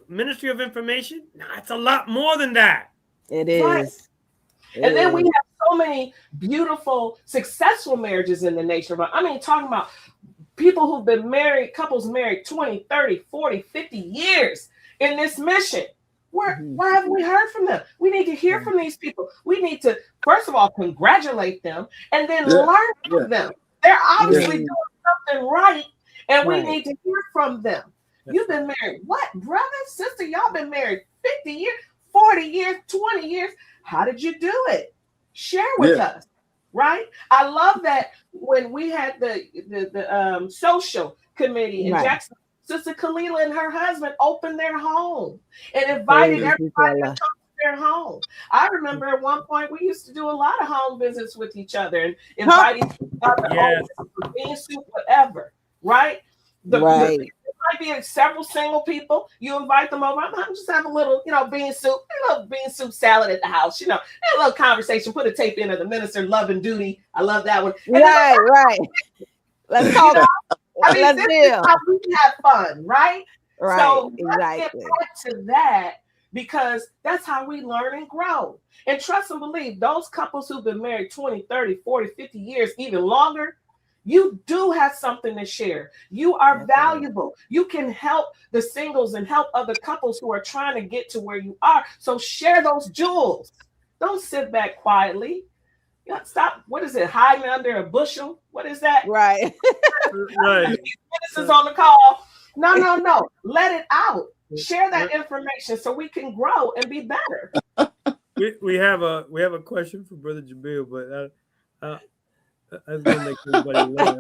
Ministry of Information? No, it's a lot more than that. It is. Right. And then we have so many beautiful, successful marriages in the nation. I mean, talking about people who've been married, couples married 20, 30, 40, 50 years in this mission. Why haven't we heard from them? We need to hear from these people. We need to, first of all, congratulate them and then learn from them. They're obviously doing something right, and we need to hear from them. You've been married, what, brother, sister? Y'all been married 50 years, 40 years, 20 years. How did you do it? Share with us, right? I love that when we had the social committee in Jackson, Sister Kalila and her husband opened their home and invited everybody to come to their home. I remember at one point we used to do a lot of home visits with each other and inviting each other over, bean soup, whatever, right? There might be several single people. You invite them over. I'm just have a little, bean soup, a little bean soup salad at the house. A little conversation. Put a tape in of the minister, Love and Duty. I love that one. And right. Let's talk. This is how we have fun, right? Right. So exactly. Let's get back to that because that's how we learn and grow. And trust and believe those couples who've been married 20, 30, 40, 50 years, even longer. You do have something to share. You are valuable. You can help the singles and help other couples who are trying to get to where you are. So share those jewels. Don't sit back quietly. Stop. What is it? Hiding under a bushel? What is that? Right. Right. This is on the call. No. Let it out. Share that information so we can grow and be better. We have a question for Brother Jamil, but I'm gonna make everybody laugh.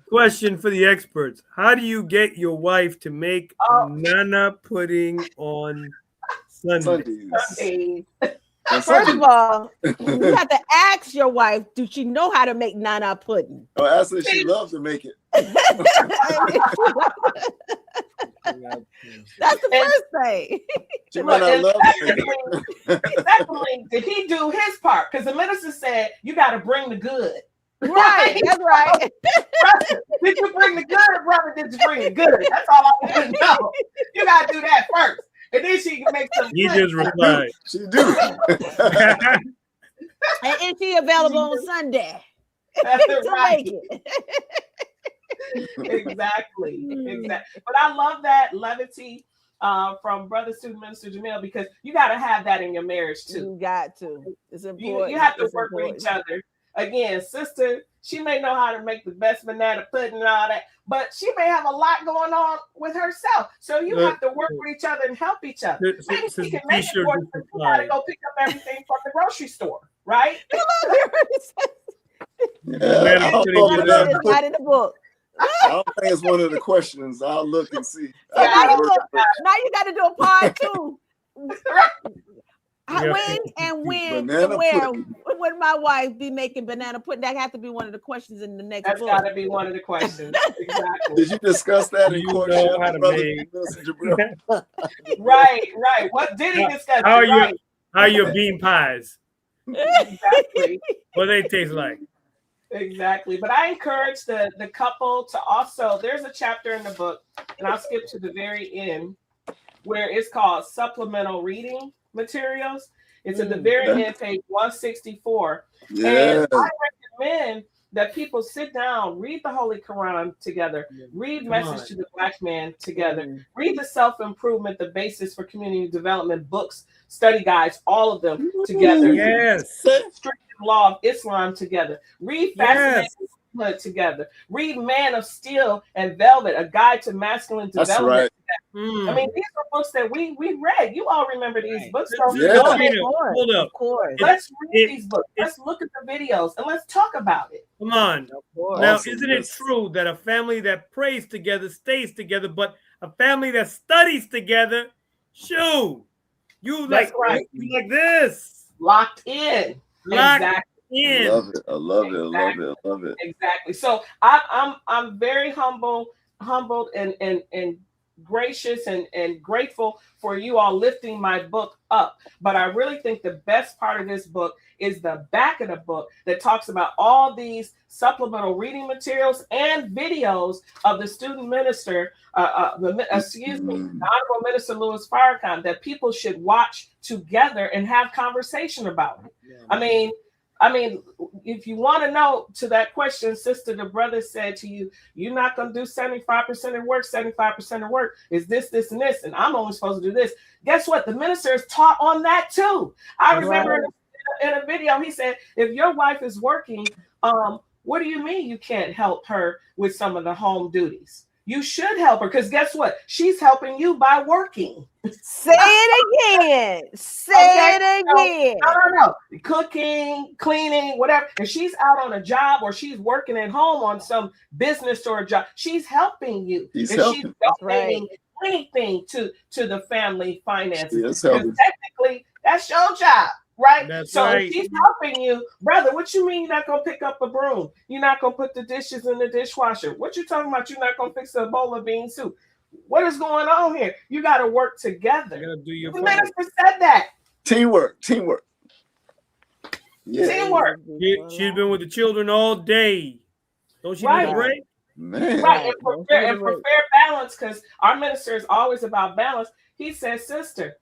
Question for the experts: how do you get your wife to make nana pudding on Sundays? First of all, you have to ask your wife, does she know how to make nana pudding? Oh, ask her if she loves to make it. That's the first thing. She might not love to make it. Secondly, did he do his part? Because the minister said you got to bring the good. Right, that's right. Did you bring the good, brother? Did you bring the good? That's all I want to know. You got to do that first. And then she can make some. He just replied. She do. And is she available on Sunday? That's to right. make it? Exactly. But I love that levity from Brother Student Minister Jamil because you got to have that in your marriage too. You got to. It's important. You have to work with each other. Again, sister, she may know how to make the best banana pudding and all that, but she may have a lot going on with herself. So you have to work with each other and help each other. Maybe she can make it for you. You got to go pick up everything from the grocery store, right? Yeah, It's not in the book. I don't think it's one of the questions. I'll look and see. So now you got to do a part two. When and where would my wife be making banana pudding? That has to be one of the questions in the next book. That's got to be one of the questions. Exactly. Did you discuss that in court? Right. What did he discuss? How are your bean pies? Exactly. What they taste like? Exactly. But I encourage the couple to also, there's a chapter in the book, and I'll skip to the very end, where it's called supplemental reading materials. It's at the very end, page 164. Yeah. And I recommend that people sit down, read the Holy Quran together, read Message to the Black Man together, read the Self-Improvement, the Basis for Community Development books, study guides, all of them together. Yes. Strict Law of Islam together. Read Fascinating Womanhood together. Read Man of Steel and Velvet, A Guide to Masculine That's Development. right. I mean, these are books that we read. You all remember these books. So Yeah. Hold up. Of course. let's read these books. Let's look at the videos and let's talk about it. Come on. Of course. Now, Awesome. isn't it true that a family that prays together stays together, but a family that studies together, shoo, you That's like, right. you like this. Locked in. Locked Exactly. I in. love it. I love it. I love it. I love it. Exactly. So I'm very humbled and gracious and grateful for you all lifting my book up. But I really think the best part of this book is the back of the book that talks about all these supplemental reading materials and videos of the student minister, the Honorable Minister Louis Farrakhan, that people should watch together and have conversation about it. I mean, if you want to know to that question, sister, the brother said to you, you're not going to do 75% of work, 75% of work is this, this, and this, and I'm only supposed to do this. Guess what? The minister is taught on that too. I remember in a video, he said, if your wife is working, what do you mean you can't help her with some of the home duties? You should help her, because guess what? She's helping you by working. Say it again. Say it again. No. Cooking, cleaning, whatever. If she's out on a job or she's working at home on some business or a job, she's helping you. She's if helping. she's donating anything to the family finances, She is helping. technically that's your job. Right. That's so right. if she's helping you, brother, what you mean you're not gonna pick up a broom? You're not gonna put the dishes in the dishwasher. What you talking about? You're not gonna fix a bowl of bean soup. What is going on here? You got to work together. You gotta do your The part. minister said that. Teamwork. Yeah. Teamwork. She's been with the children all day. Don't she Right. need a break? Man. Right. And for fair balance, because our minister is always about balance. He says, sister,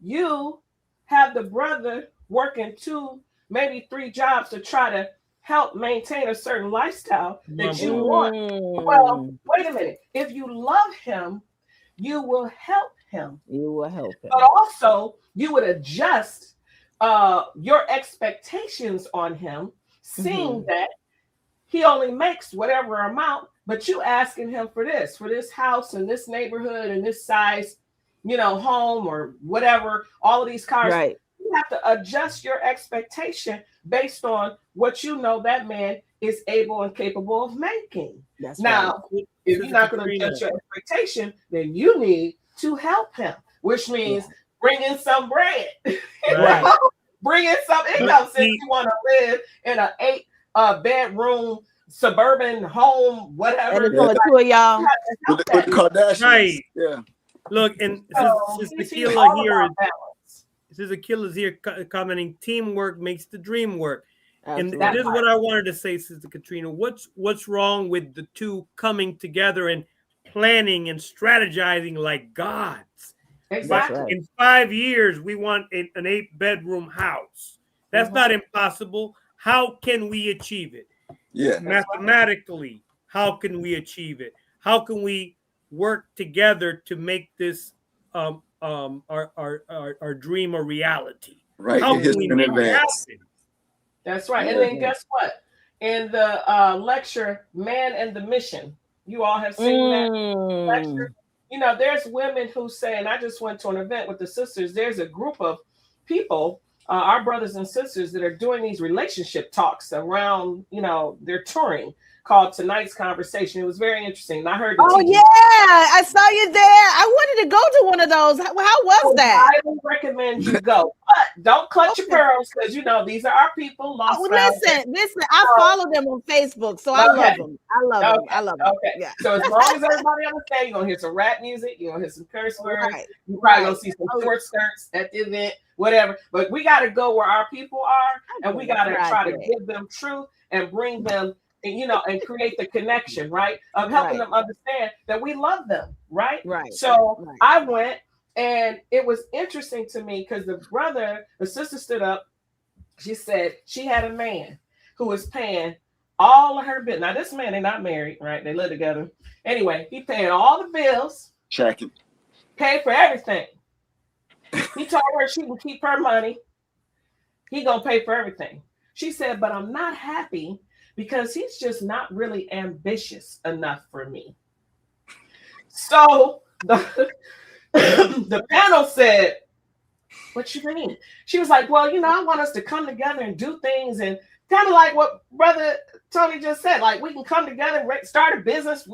you have the brother working 2, maybe 3 jobs to try to help maintain a certain lifestyle that you want. Well, wait a minute. If you love him, you will help him. You will help him. But also, you would adjust your expectations on him, seeing that he only makes whatever amount, but you asking him for this house and this neighborhood and this size, home or whatever, all of these cars. Right. You have to adjust your expectation based on what you know that man is able and capable of making. That's Now, if you're not going to adjust your expectation, then you need to help him, which means bring in some bread. Right. Bring in some income since you want to live in an 8-bedroom suburban home, whatever. And it's only 2 of y'all. With the Kardashians. Right. Yeah. Look, and Sister he's Akila all here, about balance. Sister Akila's here commenting, teamwork makes the dream work. Absolutely. And this is what I wanted to say, Sister Katrina. What's wrong with the two coming together and planning and strategizing like gods? Exactly. right. In 5 years, we want an 8-bedroom house. That's not impossible. How can we achieve it? Yeah. Mathematically, how can we achieve it? How can we work together to make this our dream a reality? Right. How It can hits we in make it advance. happen? That's right. And then guess what? In the lecture, Man and the Mission, you all have seen that lecture. There's women who say, and I just went to an event with the sisters, there's a group of people, our brothers and sisters, that are doing these relationship talks around, they're touring, called Tonight's Conversation. It was very interesting. And I heard I saw you there. I wanted to go to one of those. How was that? I would recommend you go, but don't clutch your pearls, because these are our people. Listen. I follow them on Facebook, so I love them. I love them. Okay. Yeah. So as long as everybody understands, you're gonna hear some rap music, you're gonna hear some curse words, Right. you probably gonna see some short skirts at the event, whatever. But we gotta go where our people are, and we gotta try to give them truth and bring them, and create the connection, right? Of helping them understand that we love them, right? Right. So I went And it was interesting to me because the sister stood up. She said she had a man who was paying all of her bills. Now, this man, they're not married, right? They live together. Anyway, he paying all the bills. Checking. Paid for everything. He told her she can keep her money. He gonna pay for everything. She said, but I'm not happy because he's just not really ambitious enough for me. So the panel said, what you mean? She was like, well, I want us to come together and do things, and kind of like what Brother Tony just said, like we can come together and start a business.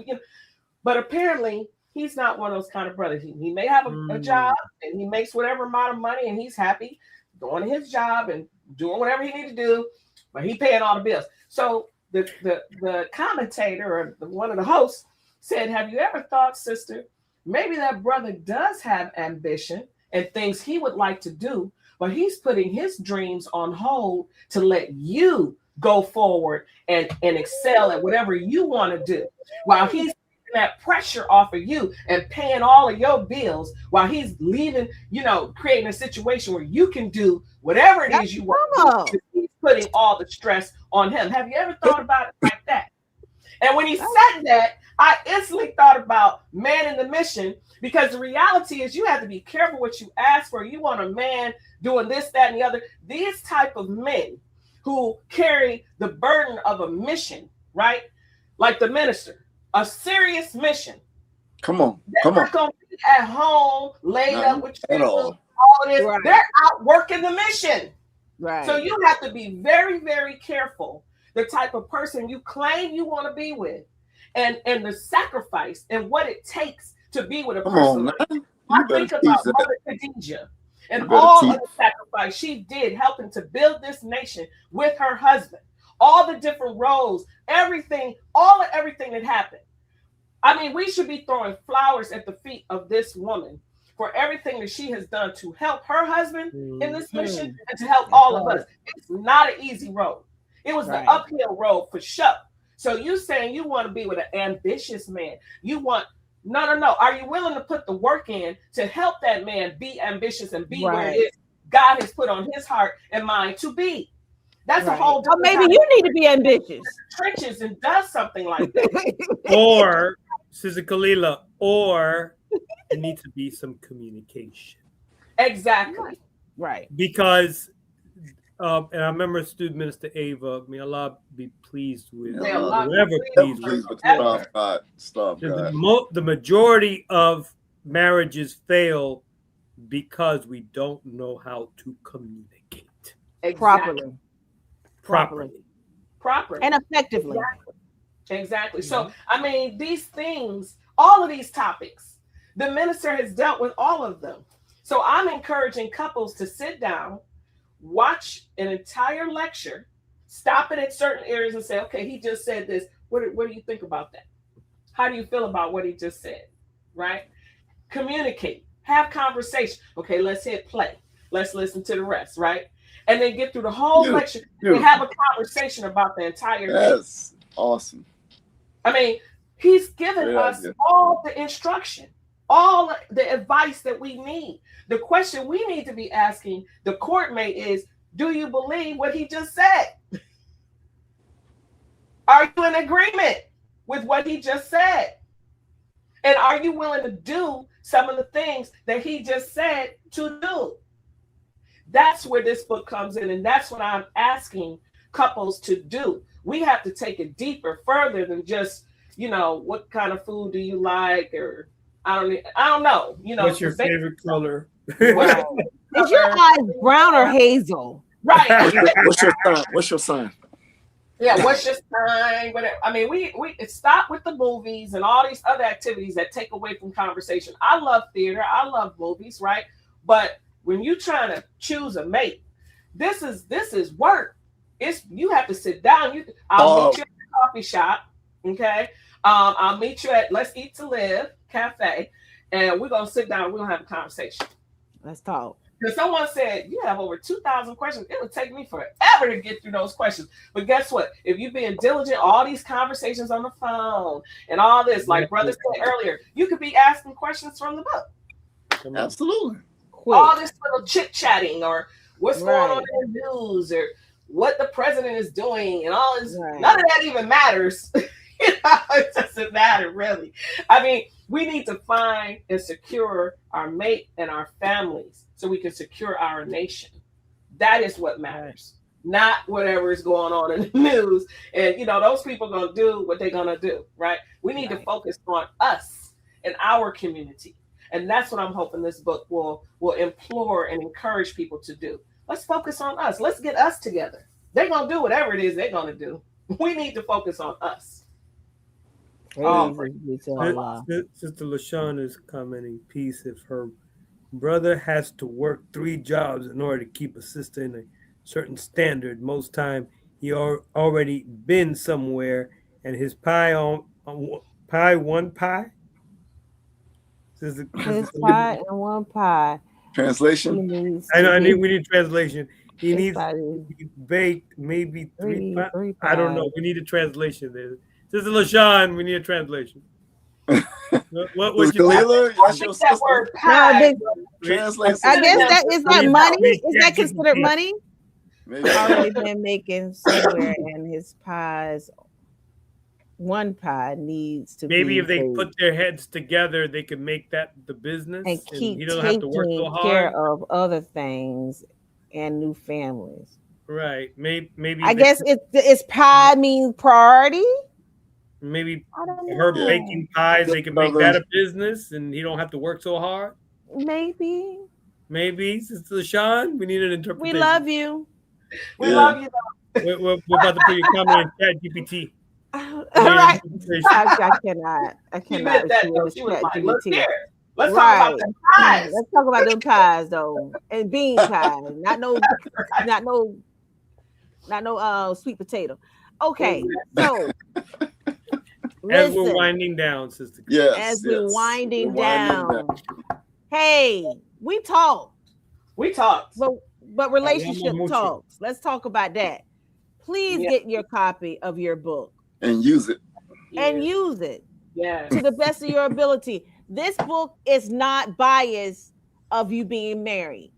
But apparently he's not one of those kind of brothers. He may have a job and he makes whatever amount of money and he's happy going to his job and doing whatever he needs to do, but he paying all the bills. So the commentator or one of the hosts said, have you ever thought, sister, maybe that brother does have ambition and things he would like to do, but he's putting his dreams on hold to let you go forward and excel at whatever you want to do, while he's taking that pressure off of you and paying all of your bills, while he's leaving, creating a situation where you can do whatever it is you want to do. He's putting all the stress on him. Have you ever thought about it like that? And when he said that, I instantly thought about Man in the Mission, because the reality is you have to be careful what you ask for. You want a man doing this, that, and the other. These type of men who carry the burden of a mission, right? Like the minister, a serious mission. Come on. They're not going to be at home, laid up with at all of this. Right. They're out working the mission. Right. So you have to be very, very careful the type of person you claim you want to be with, and the sacrifice and what it takes to be with a person. I think about Mother Khadijah and all of the sacrifice she did helping to build this nation with her husband, all the different roles, everything that happened. I mean, we should be throwing flowers at the feet of this woman for everything that she has done to help her husband in this mission and to help all of us. It's not an easy road. It was the uphill road for sure. So you saying you want to be with an ambitious man. No. Are you willing to put the work in to help that man be ambitious and be where it is God has put on his heart and mind to be? That's a whole. So maybe you need to be ambitious. Trenches and does something like that. Or, Sister Kalila, or there needs to be some communication. Exactly. Right. Because, and I remember student minister Ava, may Allah be pleased with whoever pleased with. Stop God. The majority of marriages fail because we don't know how to communicate Exactly. Properly and effectively. Exactly. So, I mean, these things, all of these topics, the minister has dealt with all of them. So I'm encouraging couples to sit down, watch an entire lecture, stop it at certain areas and say, okay, he just said this. What do you think about that? How do you feel about what he just said? Right? Communicate, have conversation. Okay, let's hit play. Let's listen to the rest, right? And then get through the whole lecture and have a conversation about the entire thing. That's awesome. I mean, he's given us all the instruction, all the advice that we need. The question we need to be asking the courtmate is, do you believe what he just said? Are you in agreement with what he just said? And are you willing to do some of the things that he just said to do? That's where this book comes in, and that's what I'm asking couples to do. We have to take it deeper, further than just, what kind of food do you like, or I don't know. What's your favorite color? Wow. Is your eyes brown or hazel? Right. What's your sign? Yeah, what's your sign? Whatever. I mean, we stop with the movies and all these other activities that take away from conversation. I love theater. I love movies, right? But when you're trying to choose a mate, this is work. You have to sit down. I'll meet you at the coffee shop, okay? I'll meet you at Let's Eat to Live Cafe, and we're gonna sit down. We're gonna have a conversation. Let's talk. Because someone said you have over 2,000 questions. It would take me forever to get through those questions. But guess what? If you're being diligent, all these conversations on the phone and all this, like brother said earlier, you could be asking questions from the book. Absolutely. Quick. All this little chit chatting or what's going on Right. in the news or what the president is doing and all this. Right. None of that even matters. It doesn't matter really. I mean, we need to find and secure our mate and our families so we can secure our nation. That is what matters, not whatever is going on in the news. And those people are gonna do what they're gonna do, right? We need to focus on us and our community. And that's what I'm hoping this book will implore and encourage people to do. Let's focus on us. Let's get us together. They're gonna do whatever it is they're gonna do. We need to focus on us. Sister LaShawn is commenting, peace. If her brother has to work 3 jobs in order to keep a sister in a certain standard, most time he already been somewhere, and his pie on one pie. His pie and one pie. Translation. We need translation. He needs to be baked maybe 3 pies. I don't know. We need a translation there. Sister LaShawn, we need a translation. What was Kalila? That's your that word pie. Translate. I guess that is that money. Is that considered money? Maybe. Already been making somewhere, and his pies. One pie needs to maybe be if they baked. put their heads together, they could make that the business, and keep he don't have to work so taking hard. care of other things and new families. Right? Maybe I guess it's pie means priority. Maybe I don't know. her baking pies, they can make that a business, and he don't have to work so hard. Maybe. Sister LaShawn, we need an interpretation. We love you. We love you. We're about to put your comment in ChatGPT. All right. I cannot. She meant that, though. She was like, look here. Let's talk about the pies. Let's talk about them pies though, and bean pie. not no sweet potato. Okay, so As listen, we're winding down, Sister. Yes. as we're winding We're down. Hey, we talked, but relationship mucho. talks. Let's talk about that. Please get your copy of your book And use it. and use it Yeah. to the best of your ability. This book is not biased of you being married.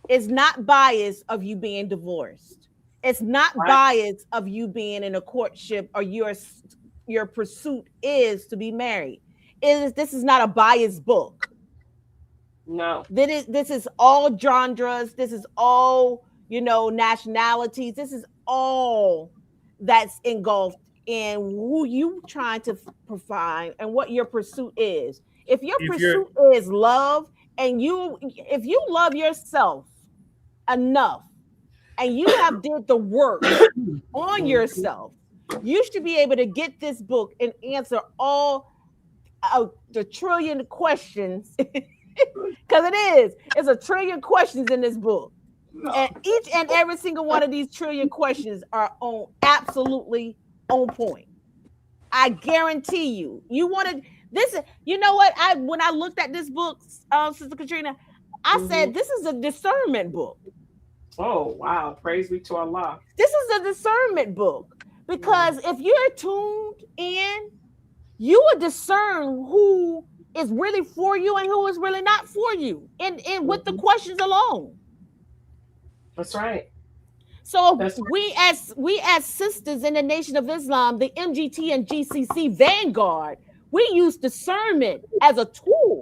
It's not biased of you being divorced. It's not biased of you being in a courtship or your pursuit is to be married. This is not a biased book. No. This is all genres. This is all, nationalities. This is all that's engulfed in who you trying to provide and what your pursuit is. If your pursuit is love, and if you love yourself enough and you have did the work on yourself, you should be able to get this book and answer all the trillion questions because it's a trillion questions in this book. And each and every single one of these trillion questions are absolutely on point. I guarantee you. You wanted this. You know what? When I looked at this book, Sister Katrina, I said this is a discernment book. Oh wow! Praise be to Allah. This is a discernment book because if you're tuned in, you will discern who is really for you and who is really not for you, and with the questions alone. That's right. So we as sisters in the Nation of Islam, the MGT and GCC Vanguard, we use discernment as a tool.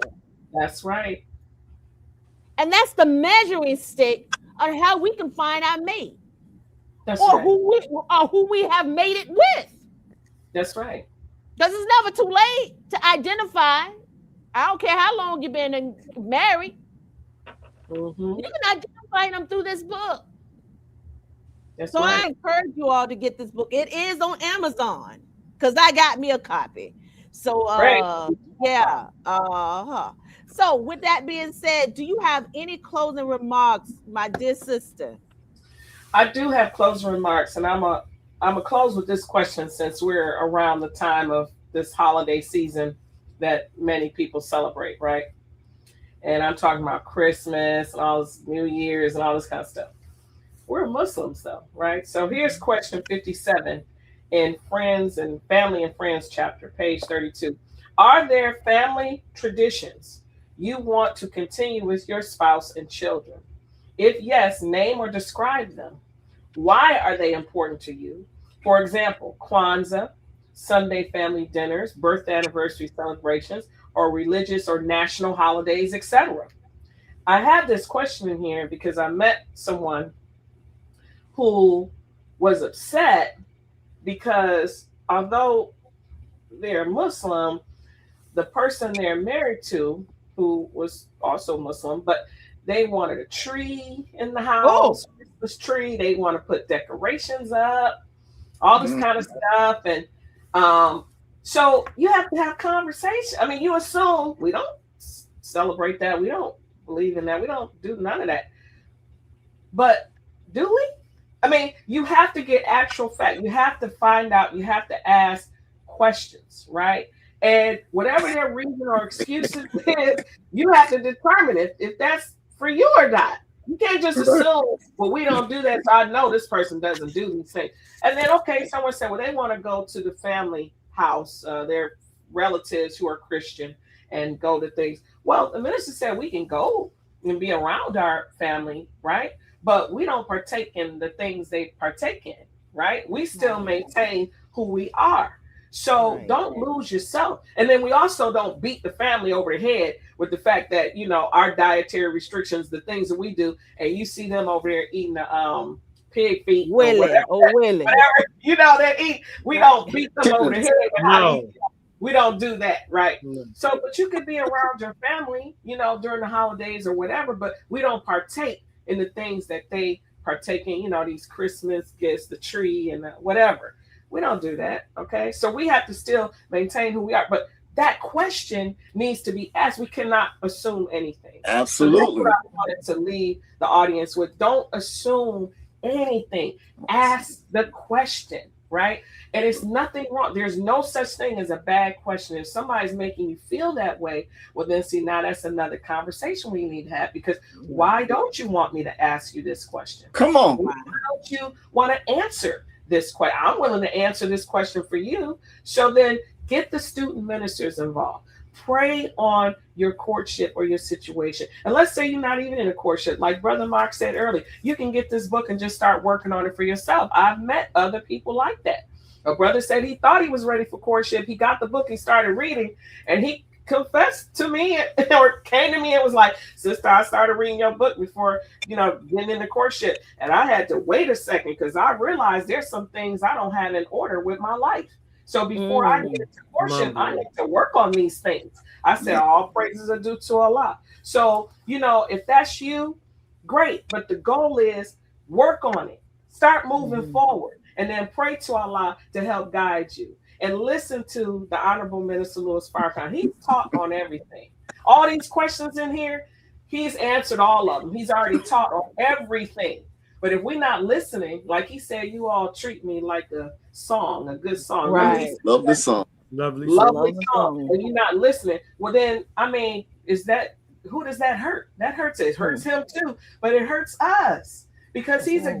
That's right. And that's the measuring stick on how we can find our mate. That's or right. who we have made it with. That's right. Because it's never too late to identify. I don't care how long you've been married. Mm-hmm. You can identify them through this book. That's so right. I encourage you all to get this book. It is on Amazon because I got me a copy. So yeah. So with that being said, do you have any closing remarks, my dear sister? I do have closing remarks, and I'm a close with this question since we're around the time of this holiday season that many people celebrate, right? And I'm talking about Christmas and all this New Year's and all this kind of stuff. We're Muslims though, right? So here's question 57 in Friends and Family and Friends chapter, page 32. Are there family traditions you want to continue with your spouse and children? If yes, name or describe them. Why are they important to you? For example, Kwanzaa, Sunday family dinners, birth anniversary celebrations, or religious or national holidays, etc. I have this question in here because I met someone who was upset because although they're Muslim, the person they're married to, who was also Muslim, but they wanted a tree in the house, Christmas tree. They want to put decorations up, all this kind of stuff. And so you have to have conversation. I mean, you assume we don't celebrate that. We don't believe in that. We don't do none of that. But do we? I mean, you have to get actual fact. You have to find out. You have to ask questions, right? And whatever their reason or excuses is, you have to determine if that's for you or not. You can't just assume, well, we don't do that, so I know this person doesn't do these things. And then, okay, someone said, well, they want to go to the family house, their relatives who are Christian, and go to things. Well, the minister said we can go and be around our family, right? But we don't partake in the things they partake in, right? We still maintain who we are. So don't lose yourself. And then we also don't beat the family over the head with the fact that, you know, our dietary restrictions, the things that we do, and you see them over there eating the pig feet or whatever, you know, they eat. We don't beat them over the head. No. We don't do that, right? So, but you could be around your family, you know, during the holidays or whatever, but we don't partake in the things that they partake in, you know, these Christmas gifts, the tree and whatever. We don't do that, okay? So we have to still maintain who we are. But that question needs to be asked. We cannot assume anything. Absolutely. So that's what I wanted to leave the audience with. Don't assume anything. Ask the question, right? And it's nothing wrong. There's no such thing as a bad question. If somebody's making you feel that way, well, then see, now that's another conversation we need to have, because why don't you want me to ask you this question? Come on. Why don't you want to answer this question? I'm willing to answer this question for you. So then get the student ministers involved. Pray on your courtship or your situation. And let's say you're not even in a courtship. Like Brother Mark said earlier, you can get this book and just start working on it for yourself. I've met other people like that. A brother said he thought he was ready for courtship. He got the book, he started reading, and he confessed to me or came to me and was like, sister, I started reading your book before, you know, getting into courtship. And I had to wait a second because I realized there's some things I don't have in order with my life. So before I get into courtship, I need to work on these things. I said, all praises are due to Allah. So, you know, if that's you, great. But the goal is work on it. Start moving forward. And then pray to Allah to help guide you. And listen to the Honorable Minister Louis Farrakhan. He's taught on everything. All these questions in here, he's answered all of them. He's already taught on everything. But if we're not listening, like he said, you all treat me like a song, a good song. Right. Love the song. Lovely song. And you're not listening. Well, then, I mean, who does that hurt? That hurts. It hurts him too, but it hurts us because he's a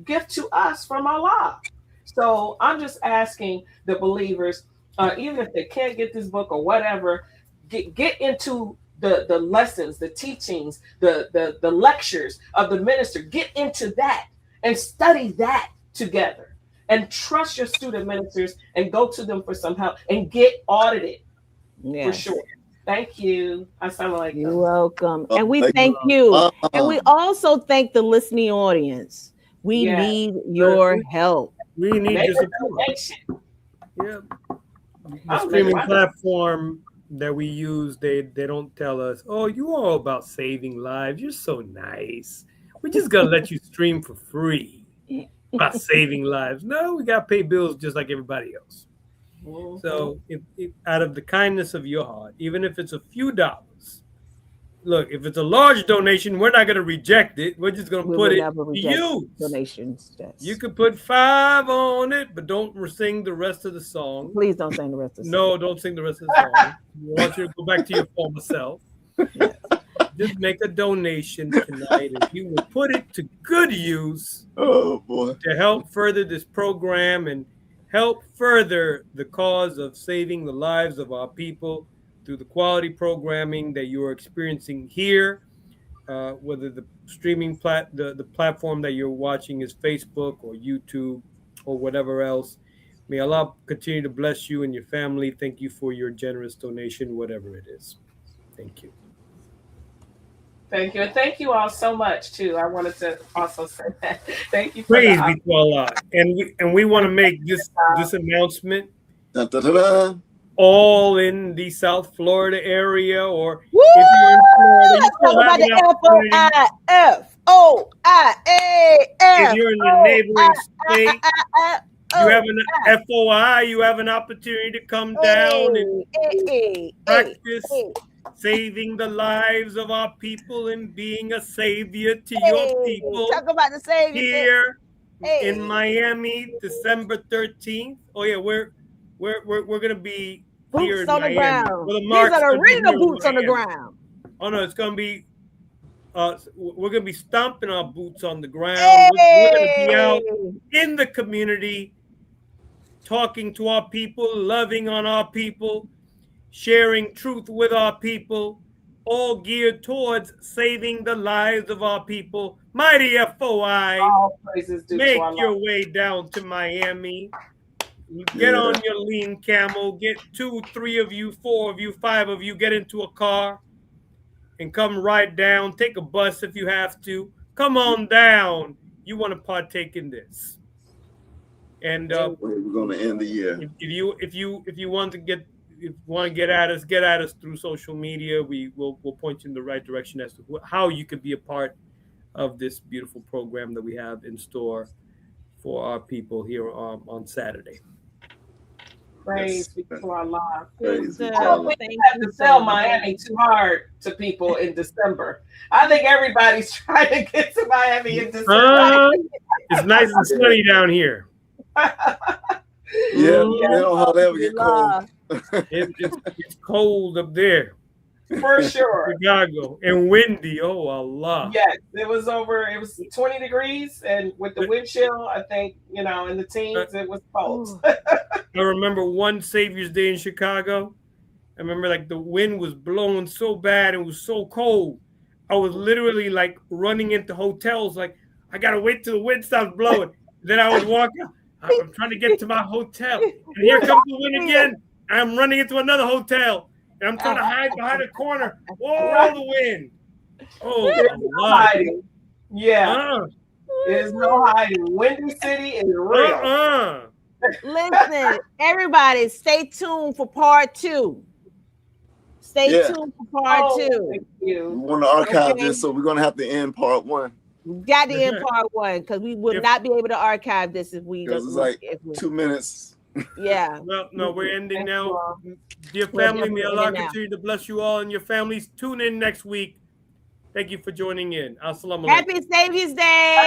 gift to us from Allah. So I'm just asking the believers, even if they can't get this book or whatever, get into the lessons, the teachings, the lectures of the minister. Get into that and study that together, and trust your student ministers and go to them for some help and get audited for sure. Thank you. Assalamu alaikum. You're welcome. And we thank you. And we also thank the listening audience. We need your help. We need your support. Yeah. The streaming platform that we use, they don't tell us, oh, you all about saving lives. You're so nice. We're just gonna let you stream for free about saving lives. No, we gotta pay bills just like everybody else. So if out of the kindness of your heart, even if it's a few dollars, look, if it's a large donation, we're not going to reject it. We're just going to put it to use. Donations, yes. You could put 5 on it, but don't sing the rest of the song. Please don't sing the rest of the song. No, don't sing the rest of the song. We want you to go back to your former self. Yes. Just make a donation tonight, and you will put it to good use to help further this program and help further the cause of saving the lives of our people through the quality programming that you are experiencing here, whether the streaming the platform that you're watching is Facebook or YouTube or whatever else. May Allah continue to bless you and your family. Thank you for your generous donation, whatever it is. Thank you. Thank you. And thank you all so much, too. I wanted to also say that. Thank you for Praise be to Allah. And we want to make this announcement. Dun, dun, dun, dun. All in the South Florida area, or Woo! if you're in Florida, you Let's still talk have about an the opportunity. FOIFOIAF. If you're in the neighboring state, you have an FOI, you have an opportunity to come down and practice saving the lives of our people and being a savior to your people. Talk about the savior here in Miami, December 13th. Oh yeah, we're gonna be here boots in on the Miami. ground. Well, These are the arena boots on the ground. Oh no, it's gonna be we're gonna be stomping our boots on the ground. Hey. We're gonna be out in the community, talking to our people, loving on our people, sharing truth with our people, all geared towards saving the lives of our people. Mighty FOI, all praises due make to Allah. your way down to Miami. Get on your lean camel. Get 2, 3 of you, 4 of you, 5 of you. Get into a car and come right down. Take a bus if you have to. Come on down. You want to partake in this. And we're going to end the year. If you want to get at us through social media. We'll point you in the right direction as to how you could be a part of this beautiful program that we have in store for our people here on Saturday. Praise be to Allah. Praise be to I don't Allah. think we have to sell Miami too hard to people in December. I think everybody's trying to get to Miami in December. It's nice and sunny down here. Yeah, they don't hardly get cold. It's cold up there. For sure. Chicago and windy. Oh Allah. Yes, it was 20 degrees, and with the wind chill, I think, in the teens, it was cold. I remember one Savior's Day in Chicago. I remember like the wind was blowing so bad, it was so cold. I was literally like running into hotels, like I gotta wait till the wind stops blowing. Then I would walk out. I'm trying to get to my hotel, and here comes the wind again. I'm running into another hotel. And I'm trying to hide behind a corner. Oh, the wind. Oh, There's no hiding. Yeah. There's no hiding. Windy City is real. Listen, everybody, stay tuned for part 2. Stay tuned for part 2. Thank you. We want to archive this, so we're going to have to end part 1. We got to end part 1 because we would not be able to archive this if we. Because it's like 2 minutes. Yeah. No, we're ending now. Dear family, may Allah continue to bless you all and your families. Tune in next week. Thank you for joining in. Assalamu alaikum. Happy Savior's Day.